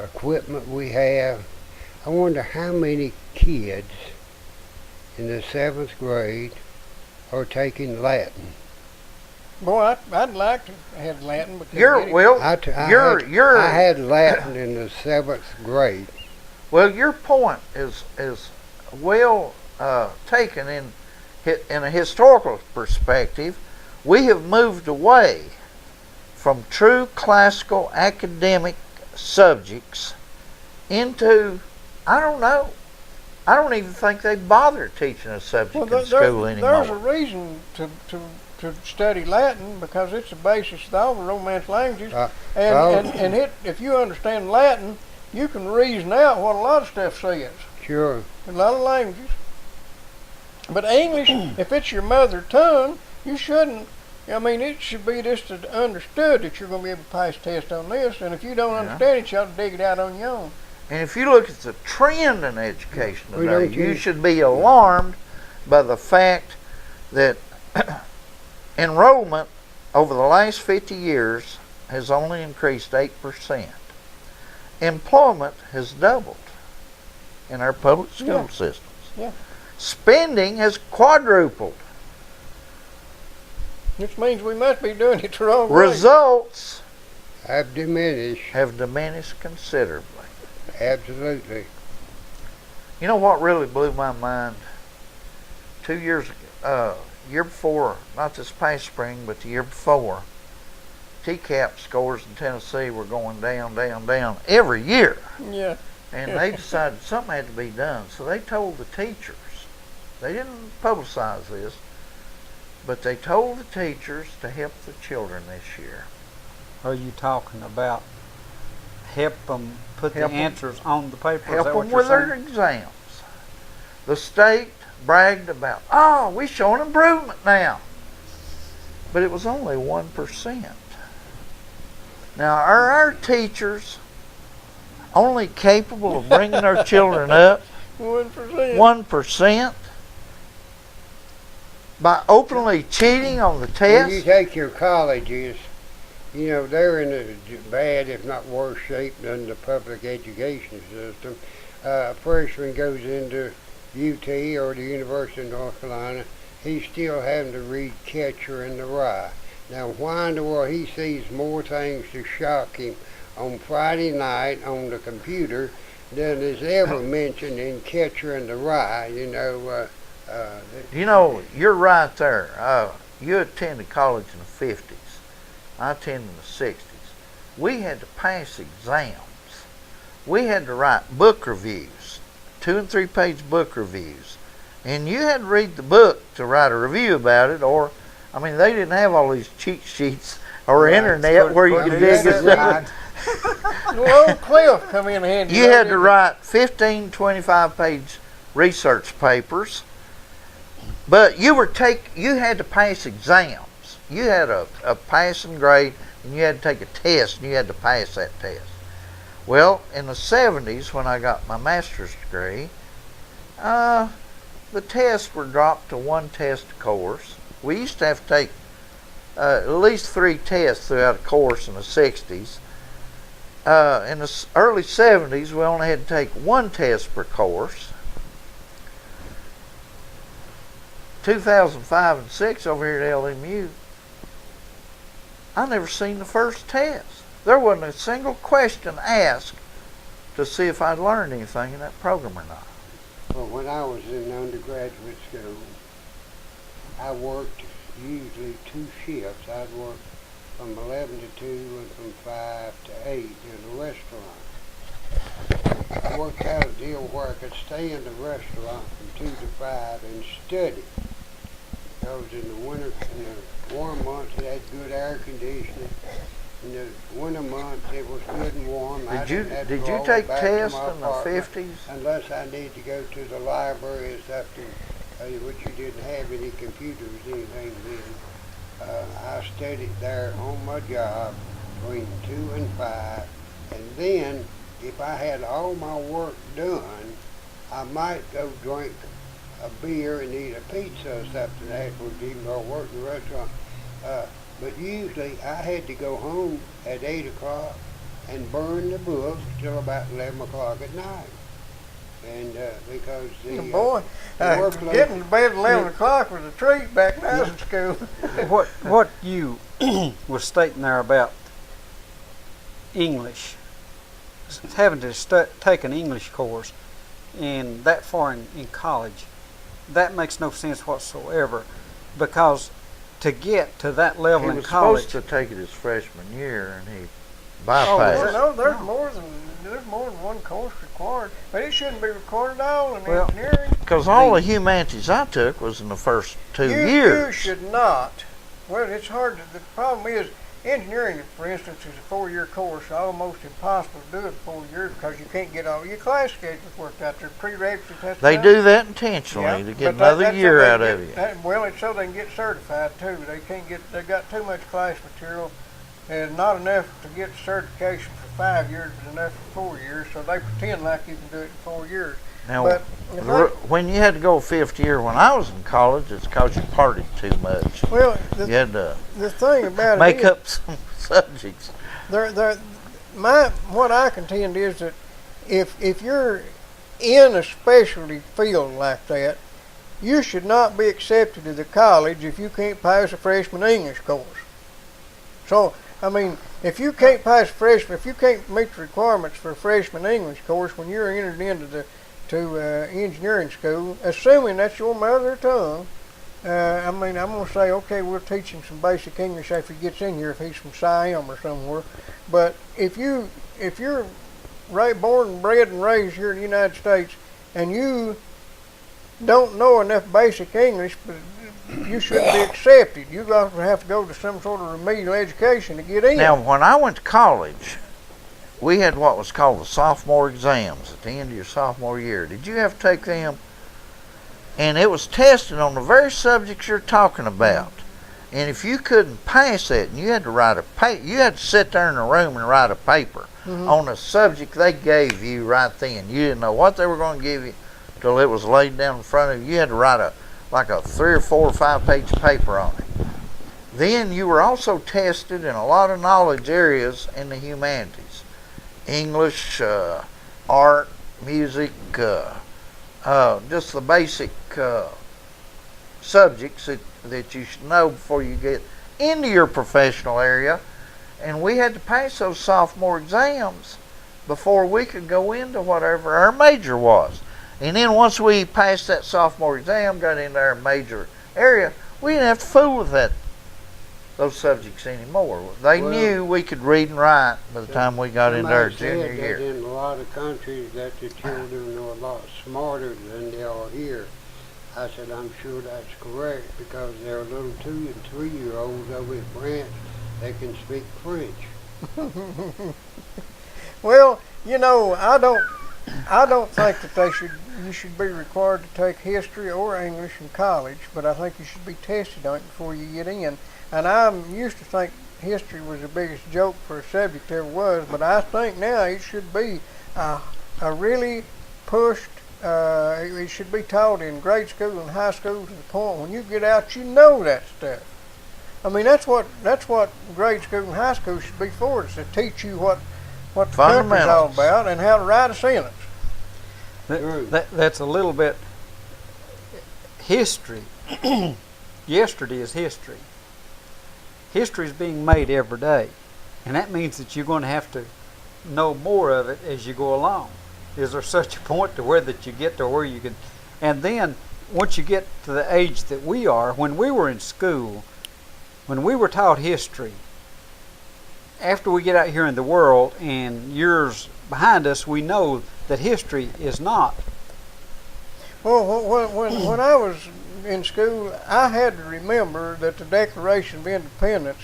equipment we have, I wonder how many kids in the 7th grade are taking Latin. Boy, I'd like to have Latin because I had Latin in the 7th grade. Well, your point is well taken in a historical perspective. We have moved away from true classical academic subjects into, I don't know, I don't even think they bother teaching a subject in school anymore. There's a reason to study Latin, because it's the basis of all the Romance languages. If you understand Latin, you can reason out what a lot of stuff says. Sure. A lot of languages. But English, if it's your mother tongue, you shouldn't. I mean, it should be just understood that you're going to be able to pass a test on this, and if you don't understand it, you ought to dig it out on your own. And if you look at the trend in education today, you should be alarmed by the fact that enrollment over the last 50 years has only increased 8%. Employment has doubled in our public school systems. Yeah. Spending has quadrupled. Which means we must be doing it the wrong way. Results Have diminished. have diminished considerably. Absolutely. You know what really blew my mind? 2 years ago, year before, not this past spring, but the year before, TCAP scores in Tennessee were going down, down, down every year. Yeah. And they decided something had to be done. So they told the teachers, they didn't publicize this, but they told the teachers to help the children this year. Are you talking about help them put Help the 'em. answers on the paper? Help Is that what them you're with their saying? exams. The state bragged about, oh, we're showing improvement now. But it was only 1%. Now, are our teachers only capable of bringing their children up 1%. 1% by openly cheating on the When you test? take your colleges, you know, they're in a bad, if not worse shape than the public education system. A freshman goes into UT or the University of North Carolina, he's still having to read Catcher in the Rye. Now, why in the world he sees more things to shock him on Friday night on the computer than is ever mentioned in Catcher in the Rye, you know. You know, you're right there. You attended college in the 50s. I attended in the 60s. We had to pass exams. We had to write book reviews, 2 and 3 page book reviews. And you had to read the book to write a review about it, or, I mean, they didn't have all these cheat sheets or internet where you could dig it up. Well, old Cliff come in handy. You had to write 15, 25 page research papers, but you had to pass exams. You had a passing grade, and you had to take a test, and you had to pass that test. Well, in the 70s, when I got my master's degree, the tests were dropped to 1 test a course. We used to have to take at least 3 tests throughout a course in the 60s. In the early 70s, we only had to take 1 test per course. 2005 and 6 over here at LMU, I never seen the first test. There wasn't a single question asked to see if I'd learned anything in that program or not. Well, when I was in undergraduate school, I worked usually 2 shifts. I'd work from 11 to 2 and from 5 to 8 in a restaurant. I worked out a deal where I could stay in the restaurant from 2 to 5 and study. Because in the winter, in the warm months, it had good air conditioning. In the winter months, it was good and warm. Did you take tests in the 50s? Unless I need to go to the library or something, which you didn't have any computers or anything then. I studied there on my job between 2 and 5. And then, if I had all my work done, I might go drink a beer and eat a pizza or something afterwards, even though I worked in the restaurant. But usually I had to go home at 8 o'clock and burn the books till about 11 o'clock at night. And because the workload, getting to bed at 11 o'clock was a treat back when I was in school. What you was stating there about English, having to take an English course, and that far in college, that makes no sense whatsoever, because to get to that level He in was college. supposed to take it his freshman year, and he Oh, bypassed. no, there's more than one course required, but it shouldn't be required at all in Well, engineering. Because all the humanities I took was in the first 2 You years. should not. Well, it's hard. The problem is engineering, for instance, is a 4-year course. Almost impossible to do it in 4 years because you can't get all your class schedules worked out. They're prerequisites. They do that intentionally to get another that's year so they out get, of you. well, it's so they can get certified too. They can't get. They got too much class material, and not enough to get certification for 5 years, but enough for 4 years. So they pretend like you can do it in 4 years. Now, But when you had to go 5th year when I was in college, it's because you partied too much. well, You had to the thing about it make is, up some subjects. what I contend is that if you're in a specialty field like that, you should not be accepted to the college if you can't pass a freshman English course. So, I mean, if you can't if you can't meet the requirements for a freshman English course when you're entered into engineering school, assuming that's your mother tongue, I mean, I'm going to say, okay, we'll teach him some basic English after he gets in here if he's from Siam or somewhere. But if you're born, bred, and raised here in the United States, and you don't know enough basic English, but you shouldn't be accepted. You're going to have to go to some sort of remedial education to get in. Now, when I went to college, we had what was called the sophomore exams at the end of your sophomore year. Did you have to take them? And it was tested on the very subjects you're talking about. And if you couldn't pass it, and you had to you had to sit there in a room and write a paper on a subject they gave you right then. You didn't know what they were going to give you till it was laid down in front of you. You had to write a 3 or 4 or 5 page paper on it. Then you were also tested in a lot of knowledge areas in the humanities. English, art, music, just the basic subjects that you should know before you get into your professional area. And we had to pass those sophomore exams before we could go into whatever our major was. And then once we passed that sophomore exam, got into our major area, we didn't have to fool with those subjects anymore. They knew we could read and write by the time we got into our junior year. In a lot of countries that the children are a lot smarter than they are here. I said, I'm sure that's correct because there are little 2 and 3-year-olds over in France that can speak French. Well, you know, I don't think that you should be required to take history or English in college, but I think you should be tested on it before you get in. And I used to think history was the biggest joke for a subject there was, but I think now it should be a really pushed. It should be taught in grade school and high school to the point when you get out, you know that stuff. I mean, that's what grade school and high school should be for. Is to teach you what the country's all about and how to write a sentence. That's a little bit history. Yesterday is history. History is being made every day, and that means that you're going to have to know more of it as you go along. Is there such a point to where that you get to where you can, and then once you get to the age that we are, when we were in school, when we were taught history, after we get out here in the world and years behind us, we know that history is not. Well, when I was in school, I had to remember that the Declaration of Independence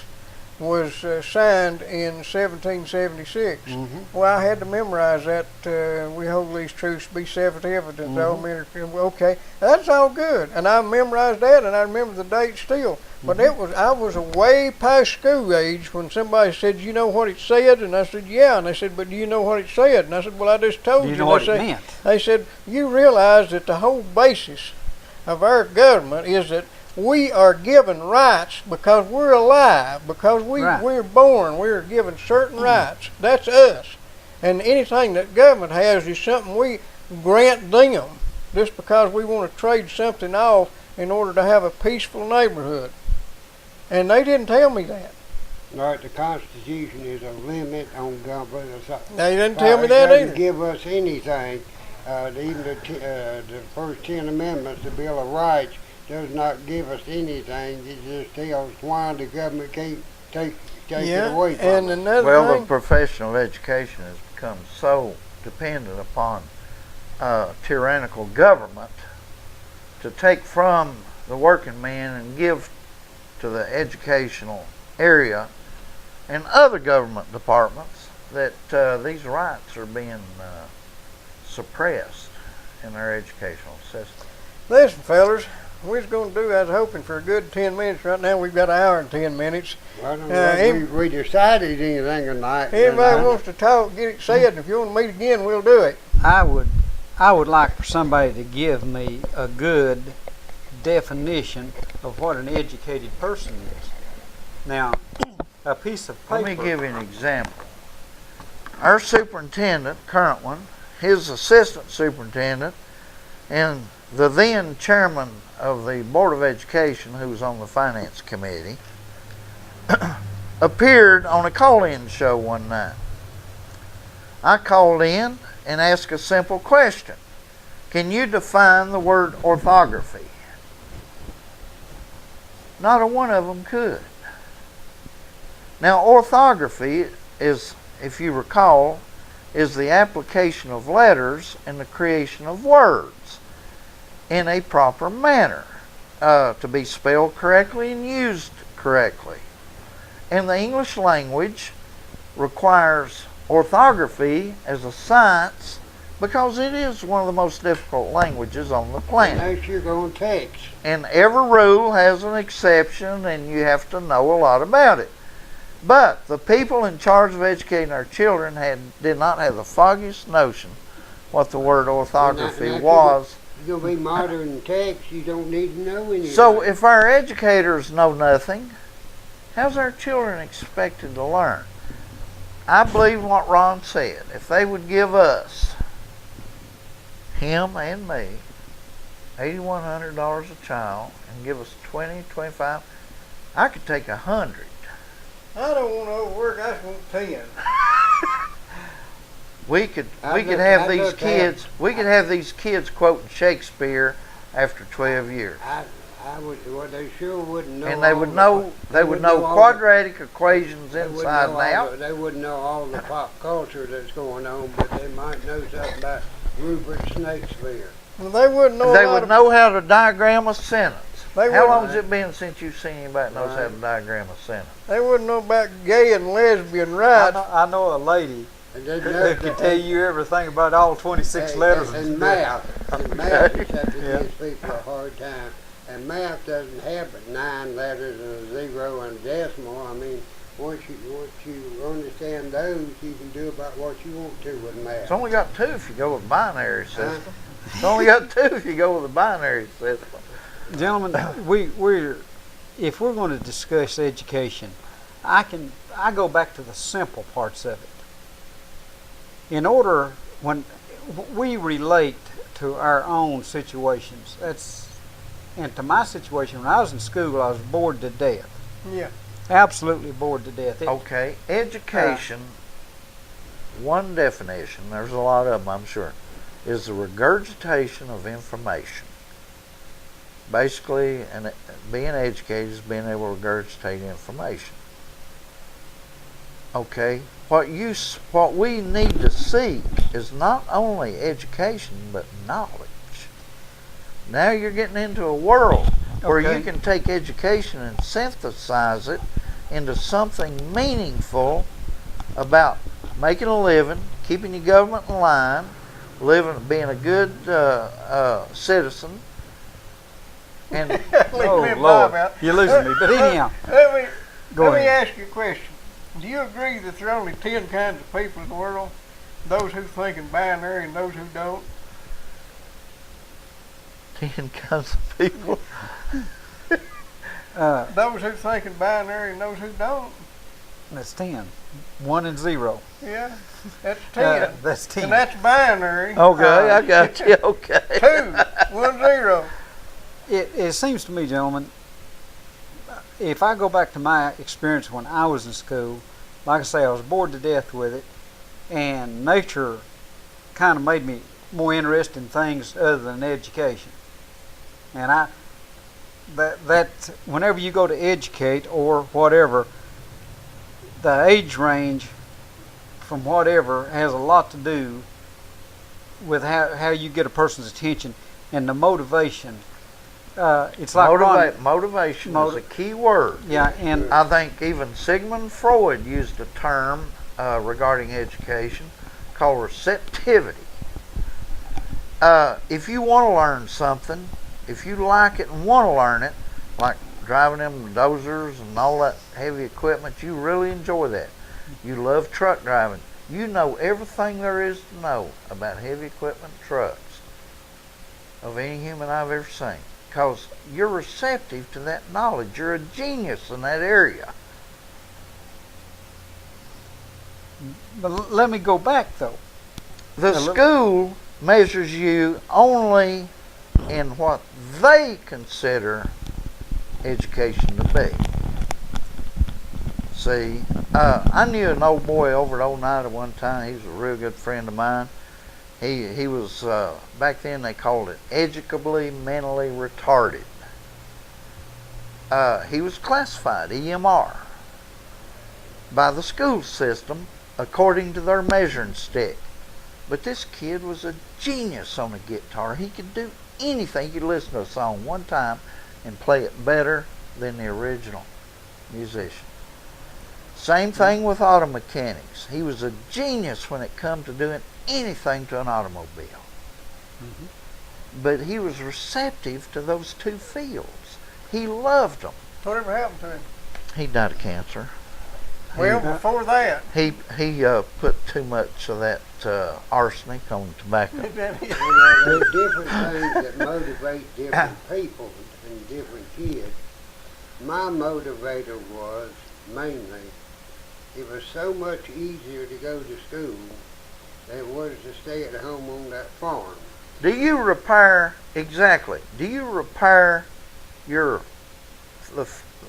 was signed in 1776. Well, I had to memorize that. We hold these truths to be self-evident. Okay, that's all good, and I memorized that, and I remember the date still. But I was way past school age when somebody said, "You know what it said?" And I said, "Yeah." And they said, "But do you know what it said?" And I said, "Well, I just told you." Do you know what it meant? They said, "You realize that the whole basis of our government is that we are given rights because we're alive, because we're born, we're given certain rights. That's us. And anything that government has is something we grant them just because we want to trade something off in order to have a peaceful neighborhood." And they didn't tell me that. Right, the Constitution is a limit on government. They didn't tell me that either. It doesn't give us anything. Even the first 10 amendments, the Bill of Rights, does not give us anything. It just tells why the government can't take Yeah, it away from and us. another Well, thing, the professional education has become so dependent upon tyrannical government to take from the working man and give to the educational area and other government departments that these rights are being suppressed in our educational system. listen, fellas, we was going to do, I was hoping for a good 10 minutes. Right now we've got an hour and 10 minutes. I don't know if we decided anything tonight. Anybody wants to talk, get it said, and if you want to meet again, we'll do it. I would like for somebody to give me a good definition of what an educated person is. Now, a piece of paper. Let me give you an example. Our superintendent, current one, his assistant superintendent, and the then chairman of the Board of Education, who was on the Finance Committee, appeared on a call-in show one night. I called in and asked a simple question. Can you define the word orthography? Not a one of them could. Now, orthography is, if you recall, is the application of letters and the creation of words in a proper manner to be spelled correctly and used correctly. And the English language requires orthography as a science because it is one of the most difficult languages on the planet. Unless you're going to text. And every rule has an exception, and you have to know a lot about it. But the people in charge of educating our children did not have the foggiest notion what the word orthography was. You're going to be modern text, you don't need to know anything. So if our educators know nothing, how's our children expected to learn? I believe what Ron said. If they would give us, him and me, $8,100 a child and give us 20, 25, I could take 100. I don't want to overwork, I just want 10. We could have these kids. We could have these kids quoting Shakespeare after 12 years. I would. Well, they sure wouldn't know. And they would know. They would know quadratic equations inside and out. They wouldn't know all the pop culture that's going on, but they might know something about Rupert Snakespeare. Well, they wouldn't know. They would know how to diagram a sentence. They How wouldn't- long has it been since you've seen anybody that knows how to diagram a sentence? They wouldn't know about gay and lesbian rights. I know a lady And they who know can tell you everything about all 26 letters. and math. And math except it gives people a hard time. And math doesn't have but 9 letters and a 0 and a decimal. I mean, once you understand those, you can do about what you want to with math. It's only got 2 if you go with binary system. It's only got 2 if you go with a binary system. Gentlemen, if we're going to discuss education, I go back to the simple parts of it. In order, when we relate to our own situations, and to my situation, when I was in school, I was bored to death. Yeah. Absolutely bored to death. Okay, education, one definition, there's a lot of them I'm sure, is the regurgitation of information. Basically, and being educated is being able to regurgitate information. Okay, what we need to seek is not only education but knowledge. Now you're getting into a world where you can take education and synthesize it into something meaningful about making a living, keeping your government in line, being a good citizen. And Lord, you're losing me. But anyhow, Let go me ahead. ask you a question. Do you agree that there are only 10 kinds of people in the world? Those who think in binary and those who don't? 10 kinds of people. Those who think in binary and those who don't? That's 10. 1 and 0. Yeah, that's 10. That's 10. And that's binary. Okay, I got you. Okay. 2, 1, 0. It seems to me, gentlemen, if I go back to my experience when I was in school, like I say, I was bored to death with it, and nature kind of made me more interested in things other than education. And that whenever you go to educate or whatever, the age range from whatever has a lot to do with how you get a person's attention and the motivation. It's like motivation is a key word. Yeah, and I think even Sigmund Freud used a term regarding education called receptivity. If you want to learn something, if you like it and want to learn it, like driving them dozers and all that heavy equipment, you really enjoy that. You love truck driving. You know everything there is to know about heavy equipment trucks of any human I've ever seen, because you're receptive to that knowledge. You're a genius in that area. but let me go back though. The school measures you only in what they consider education to be. See, I knew an old boy over at Oneida one time. He was a real good friend of mine. He was, back then they called it educably mentally retarded. He was classified EMR by the school system according to their measuring stick. But this kid was a genius on a guitar. He could do anything. He could listen to a song one time and play it better than the original musician. Same thing with auto mechanics. He was a genius when it come to doing anything to an automobile. But he was receptive to those two fields. He loved them. Whatever happened to him? He died of cancer. Well, before that. He put too much of that arsenic on tobacco. There's different things that motivate different people and different kids. My motivator was mainly, it was so much easier to go to school than it was to stay at home on that farm. Do you repair your,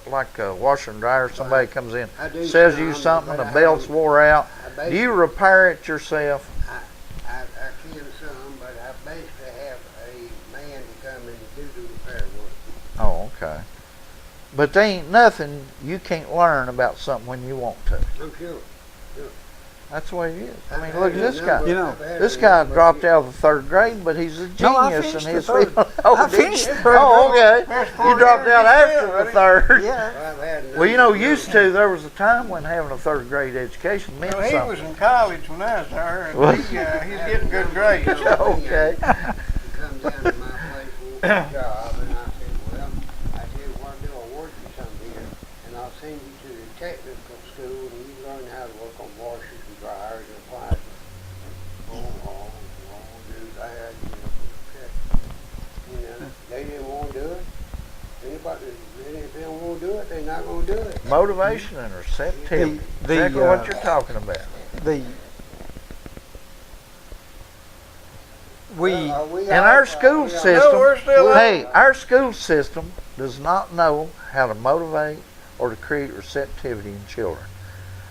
like a washer and dryer, somebody comes in, sells you something, the belt's wore out, do you repair it yourself? I can some, but I basically have a man to come and do the repair work. Oh, okay. But there ain't nothing you can't learn about something when you want to. I'm sure. That's the way it is. I mean, look at this guy. You know, This guy dropped out of the 3rd grade, but he's a No, I genius in finished his the third. field. Oh, I did you? finished the third Oh, okay. That's You dropped out after the 3rd. yeah. Well, you know, used to, there was a time when having a 3rd grade education meant Well, he something. was in college when I was there, and he's getting good grades. Okay. He comes down to my place for a job, and I said, well, I said, what I do, I'll work you some here, and I'll send you to the technical school, and you learn how to work on washers and dryers and appliances. Oh, do that, okay. You know, they didn't want to do it. Anybody, if they don't want to do it, they're not going to do it. Motivation and receptivity. Exactly what you're talking about. In our school system, our school system does not know how to motivate or to create receptivity in children.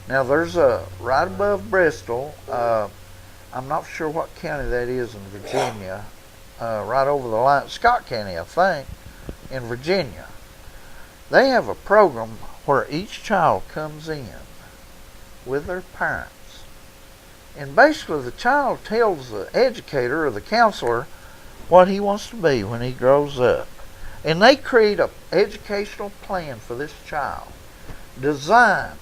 Now, there's right above Bristol, I'm not sure what county that is in Virginia, right over the line, Scott County, I think, in Virginia. They have a program where each child comes in with their parents. And basically the child tells the educator or the counselor what he wants to be when he grows up. And they create an educational plan for this child, designed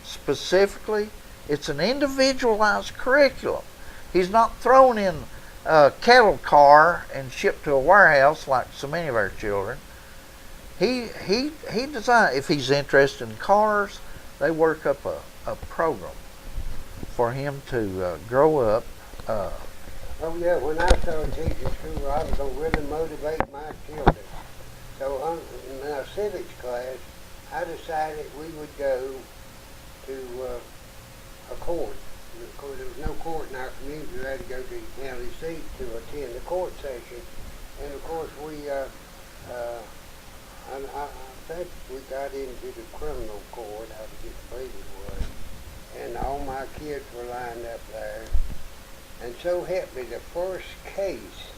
specifically. It's an individualized curriculum. He's not thrown in a cattle car and shipped to a warehouse like so many of our children. He designed, if he's interested in cars, they work up a program for him to grow up. Oh yeah, when I started teaching school, I was going to really motivate my children. So in our civics class, I decided we would go to a court. Of course, there was no court in our community. We had to go to the county seat to attend the court session. And of course, I think we got into the criminal court, I believe it was. And all my kids were lined up there. And so help me, the first case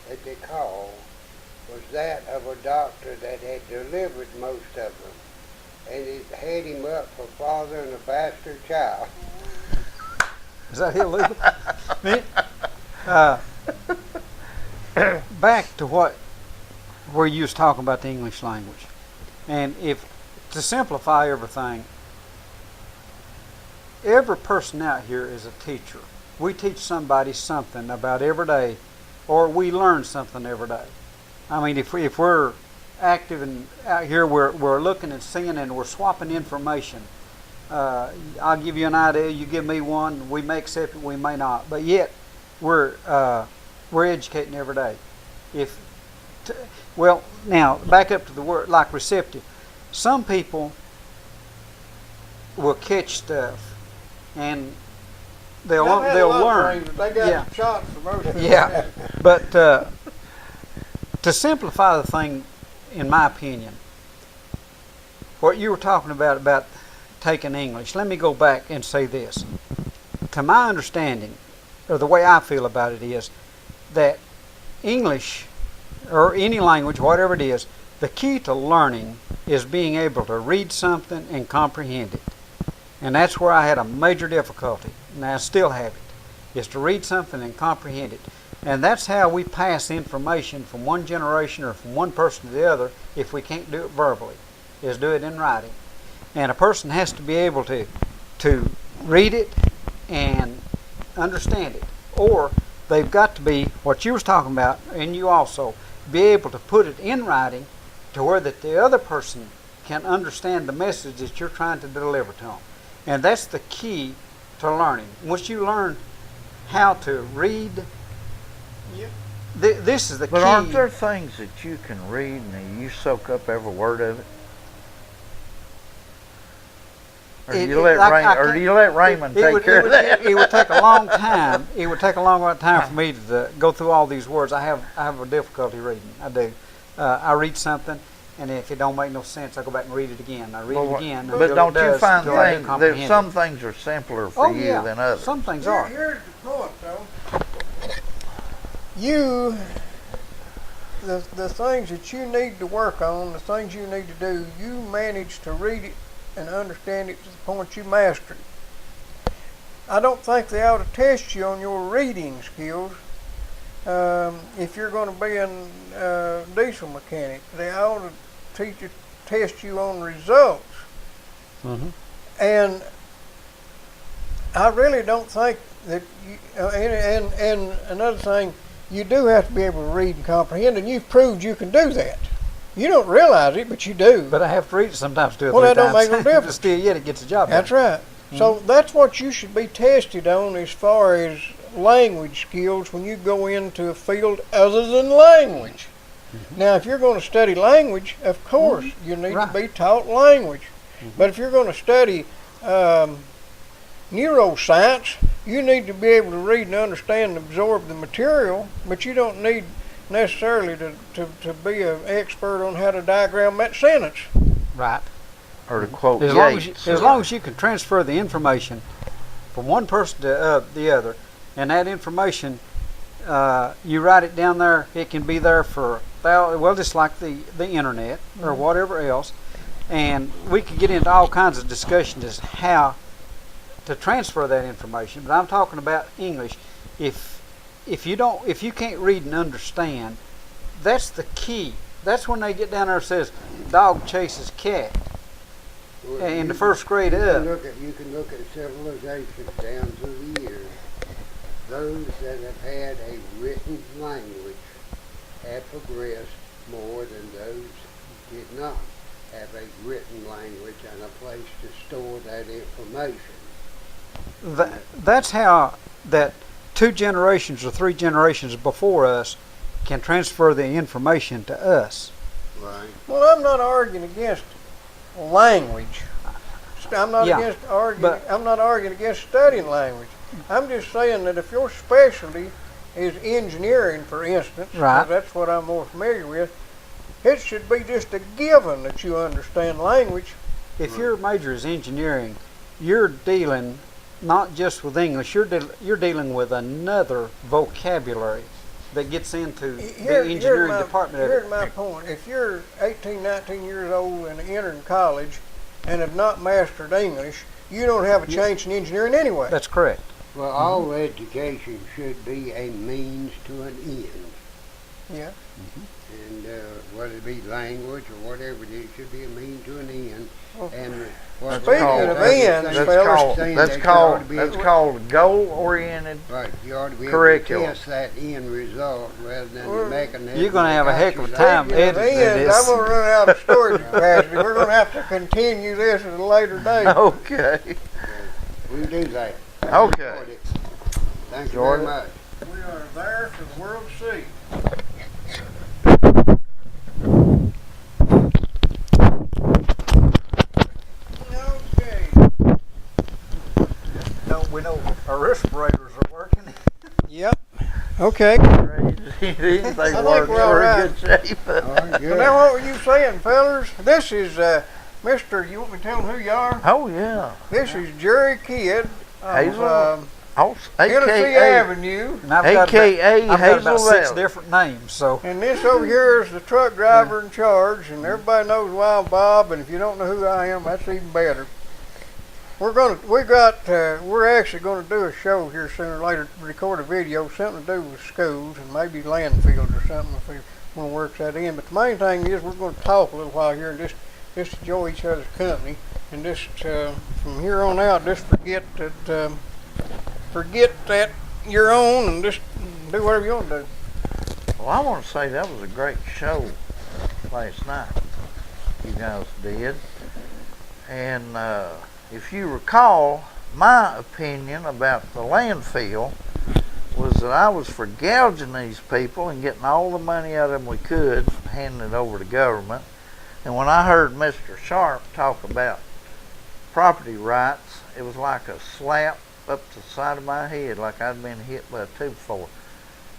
that they called was that of a doctor that had delivered most of them, and it had him up for fathering a bastard child. Is that illegal? uh, Back to where you was talking about the English language, and if to simplify everything, every person out here is a teacher. We teach somebody something about every day, or we learn something every day. I mean, if we're active and out here, we're looking and seeing, and we're swapping information. I'll give you an idea. You give me one. We may accept it. We may not. But yet, we're educating every day. Well, now back up to the word like receptive. Some people will catch stuff, and they'll learn. They got shots for most of Yeah, but to simplify the thing, in my opinion, what you were talking about taking English, let me go back and say this. To my understanding, or the way I feel about it is that English, or any language, whatever it is, the key to learning is being able to read something and comprehend it. And that's where I had a major difficulty, and I still have it, is to read something and comprehend it. And that's how we pass information from one generation or from one person to the other if we can't do it verbally, is do it in writing. And a person has to be able to read it and understand it. Or they've got to be, what you was talking about, and you also, be able to put it in writing to where that the other person can understand the message that you're trying to deliver to them. And that's the key to learning. Once you learn how to read, this is the key. But aren't there things that you can read and you soak up every word of it? Or do you let Raymond take care of that? It would take a long time. It would take a long time for me to go through all these words. I have a difficulty reading. I do. I read something, and if it don't make no sense, I go back and read it again. I read it again. But don't you find that some things are simpler for you than others? Some things are. Here's the point, though. The things that you need to work on, the things you need to do, you manage to read it and understand it to the point you master it. I don't think they ought to test you on your reading skills. If you're going to be a diesel mechanic, they ought to test you on results. Mm-hmm. And I really don't think that and another thing, you do have to be able to read and comprehend, and you've proved you can do that. You don't realize it, but you do. But I have to read it sometimes too. Well, that don't make no difference. Still, yet it gets the job done. That's right. Mm-hmm. So that's what you should be tested on as far as language skills when you go into a field other than language. Mm-hmm. Now, if you're going to study language, of course, you need to be taught language. Mm-hmm. But if you're going to study neuroscience, you need to be able to read and understand and absorb the material, but you don't need necessarily to be an expert on how to diagram that sentence. Right. Or to quote Yates. As long as you can transfer the information from one person to the other, and that information, you write it down there, it can be there for, well, just like the internet or whatever else, and we could get into all kinds of discussions as how to transfer that information. But I'm talking about English. If you can't read and understand, that's the key. That's when they get down there and says, dog chases cat. Well, in the first grade up. You can look at civilizations down through the years. Those that have had a written language have progressed more than those who did not have a written language and a place to store that information. That's how that 2 generations or 3 generations before us can transfer the information to us. Right. Well, I'm not arguing against language. I'm not I'm not arguing against studying language. I'm just saying that if your specialty is engineering, for instance, because that's what I'm more familiar with, it should be just a given that you understand language. If your major is engineering, you're dealing not just with English, you're dealing with another vocabulary. that gets into the Here's engineering department of Here's it. my point. If you're 18, 19 years old and entering college and have not mastered English, you don't have a chance in engineering anyway. That's correct. Well, all education should be a means to an end. Yeah. And whether it be language or whatever it is, it should be a means to an end. And Speaking of ends, fellas, that's called goal-oriented. Right, you ought to be able to curriculum. test that end result rather than the mechanism. You're going to have a heck of a time speaking of editing ends, I'm this. going to run out of storage capacity. We're going to have to continue this at a later date. Okay. We can do that. Okay. Thank you Jordan. very much. We are there for the world to see. Okay. We know our respirators are working. Yep. Okay. These I think work. we're all We're right. in good shape. All right, So good. now what were you saying, fellas? This is Mr. You want me to tell him who you are? Oh yeah. This is Jerry Kidd of Hazel. Tennessee AKA Avenue. And I've got AKA about, I've got about Hazel 6 Valley. different names. So And this over here is the truck driver in charge, and everybody knows Wild Bob, and if you don't know who I am, that's even better. We're actually gonna do a show here sooner or later, record a video, something to do with schools and maybe landfills or something if we want to work that in. But the main thing is we're gonna talk a little while here and just enjoy each other's company, and just from here on out, just forget that you're on and just do whatever you want to do. Well, I want to say that was a great show last night. You guys did. And if you recall, my opinion about the landfill was that I was for gouging these people and getting all the money out of them we could, handing it over to government. And when I heard Mr. Sharp talk about property rights, it was like a slap up the side of my head, like I'd been hit by a 2-4.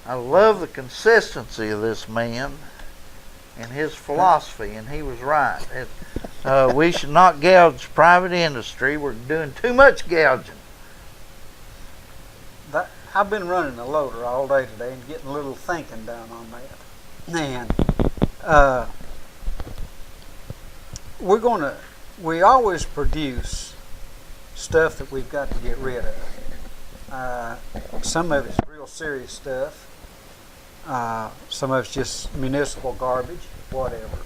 I love the consistency of this man and his philosophy, and he was right. We should not gouge private industry. We're doing too much gouging. I've been running a loader all day today and getting a little thinking done on that. And we always produce stuff that we've got to get rid of. Some of it's real serious stuff. Some of it's just municipal garbage, whatever.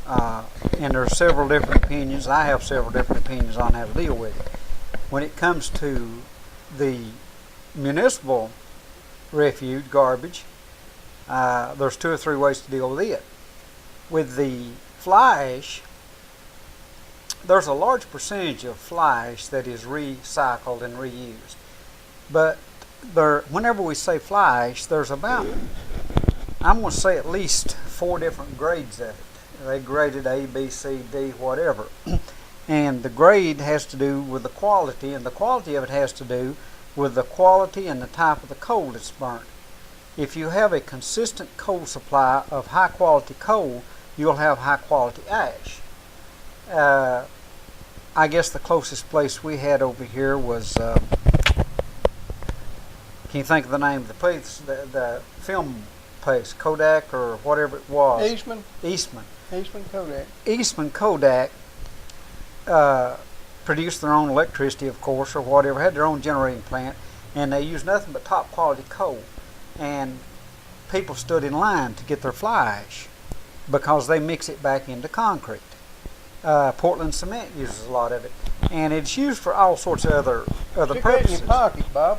And there are several different opinions. I have several different opinions on how to deal with it. When it comes to the municipal refuse, garbage, there's 2 or 3 ways to deal with it. With the fly ash, there's a large percentage of fly ash that is recycled and reused. But whenever we say fly ash, there's about, I'm going to say at least 4 different grades of it. They graded A, B, C, D, whatever. And the grade has to do with the quality, and the quality of it has to do with the quality and the type of the coal that's burnt. If you have a consistent coal supply of high quality coal, you'll have high quality ash. I guess the closest place we had over here was, can you think of the name of the place, the film place, Kodak or whatever it was? Eastman Kodak. Eastman Kodak produced their own electricity, of course, or whatever, had their own generating plant, and they used nothing but top quality coal. And people stood in line to get their fly ash because they mix it back into concrete. Portland cement uses a lot of it, and it's used for all sorts of other Stick that in purposes. your pocket, Bob.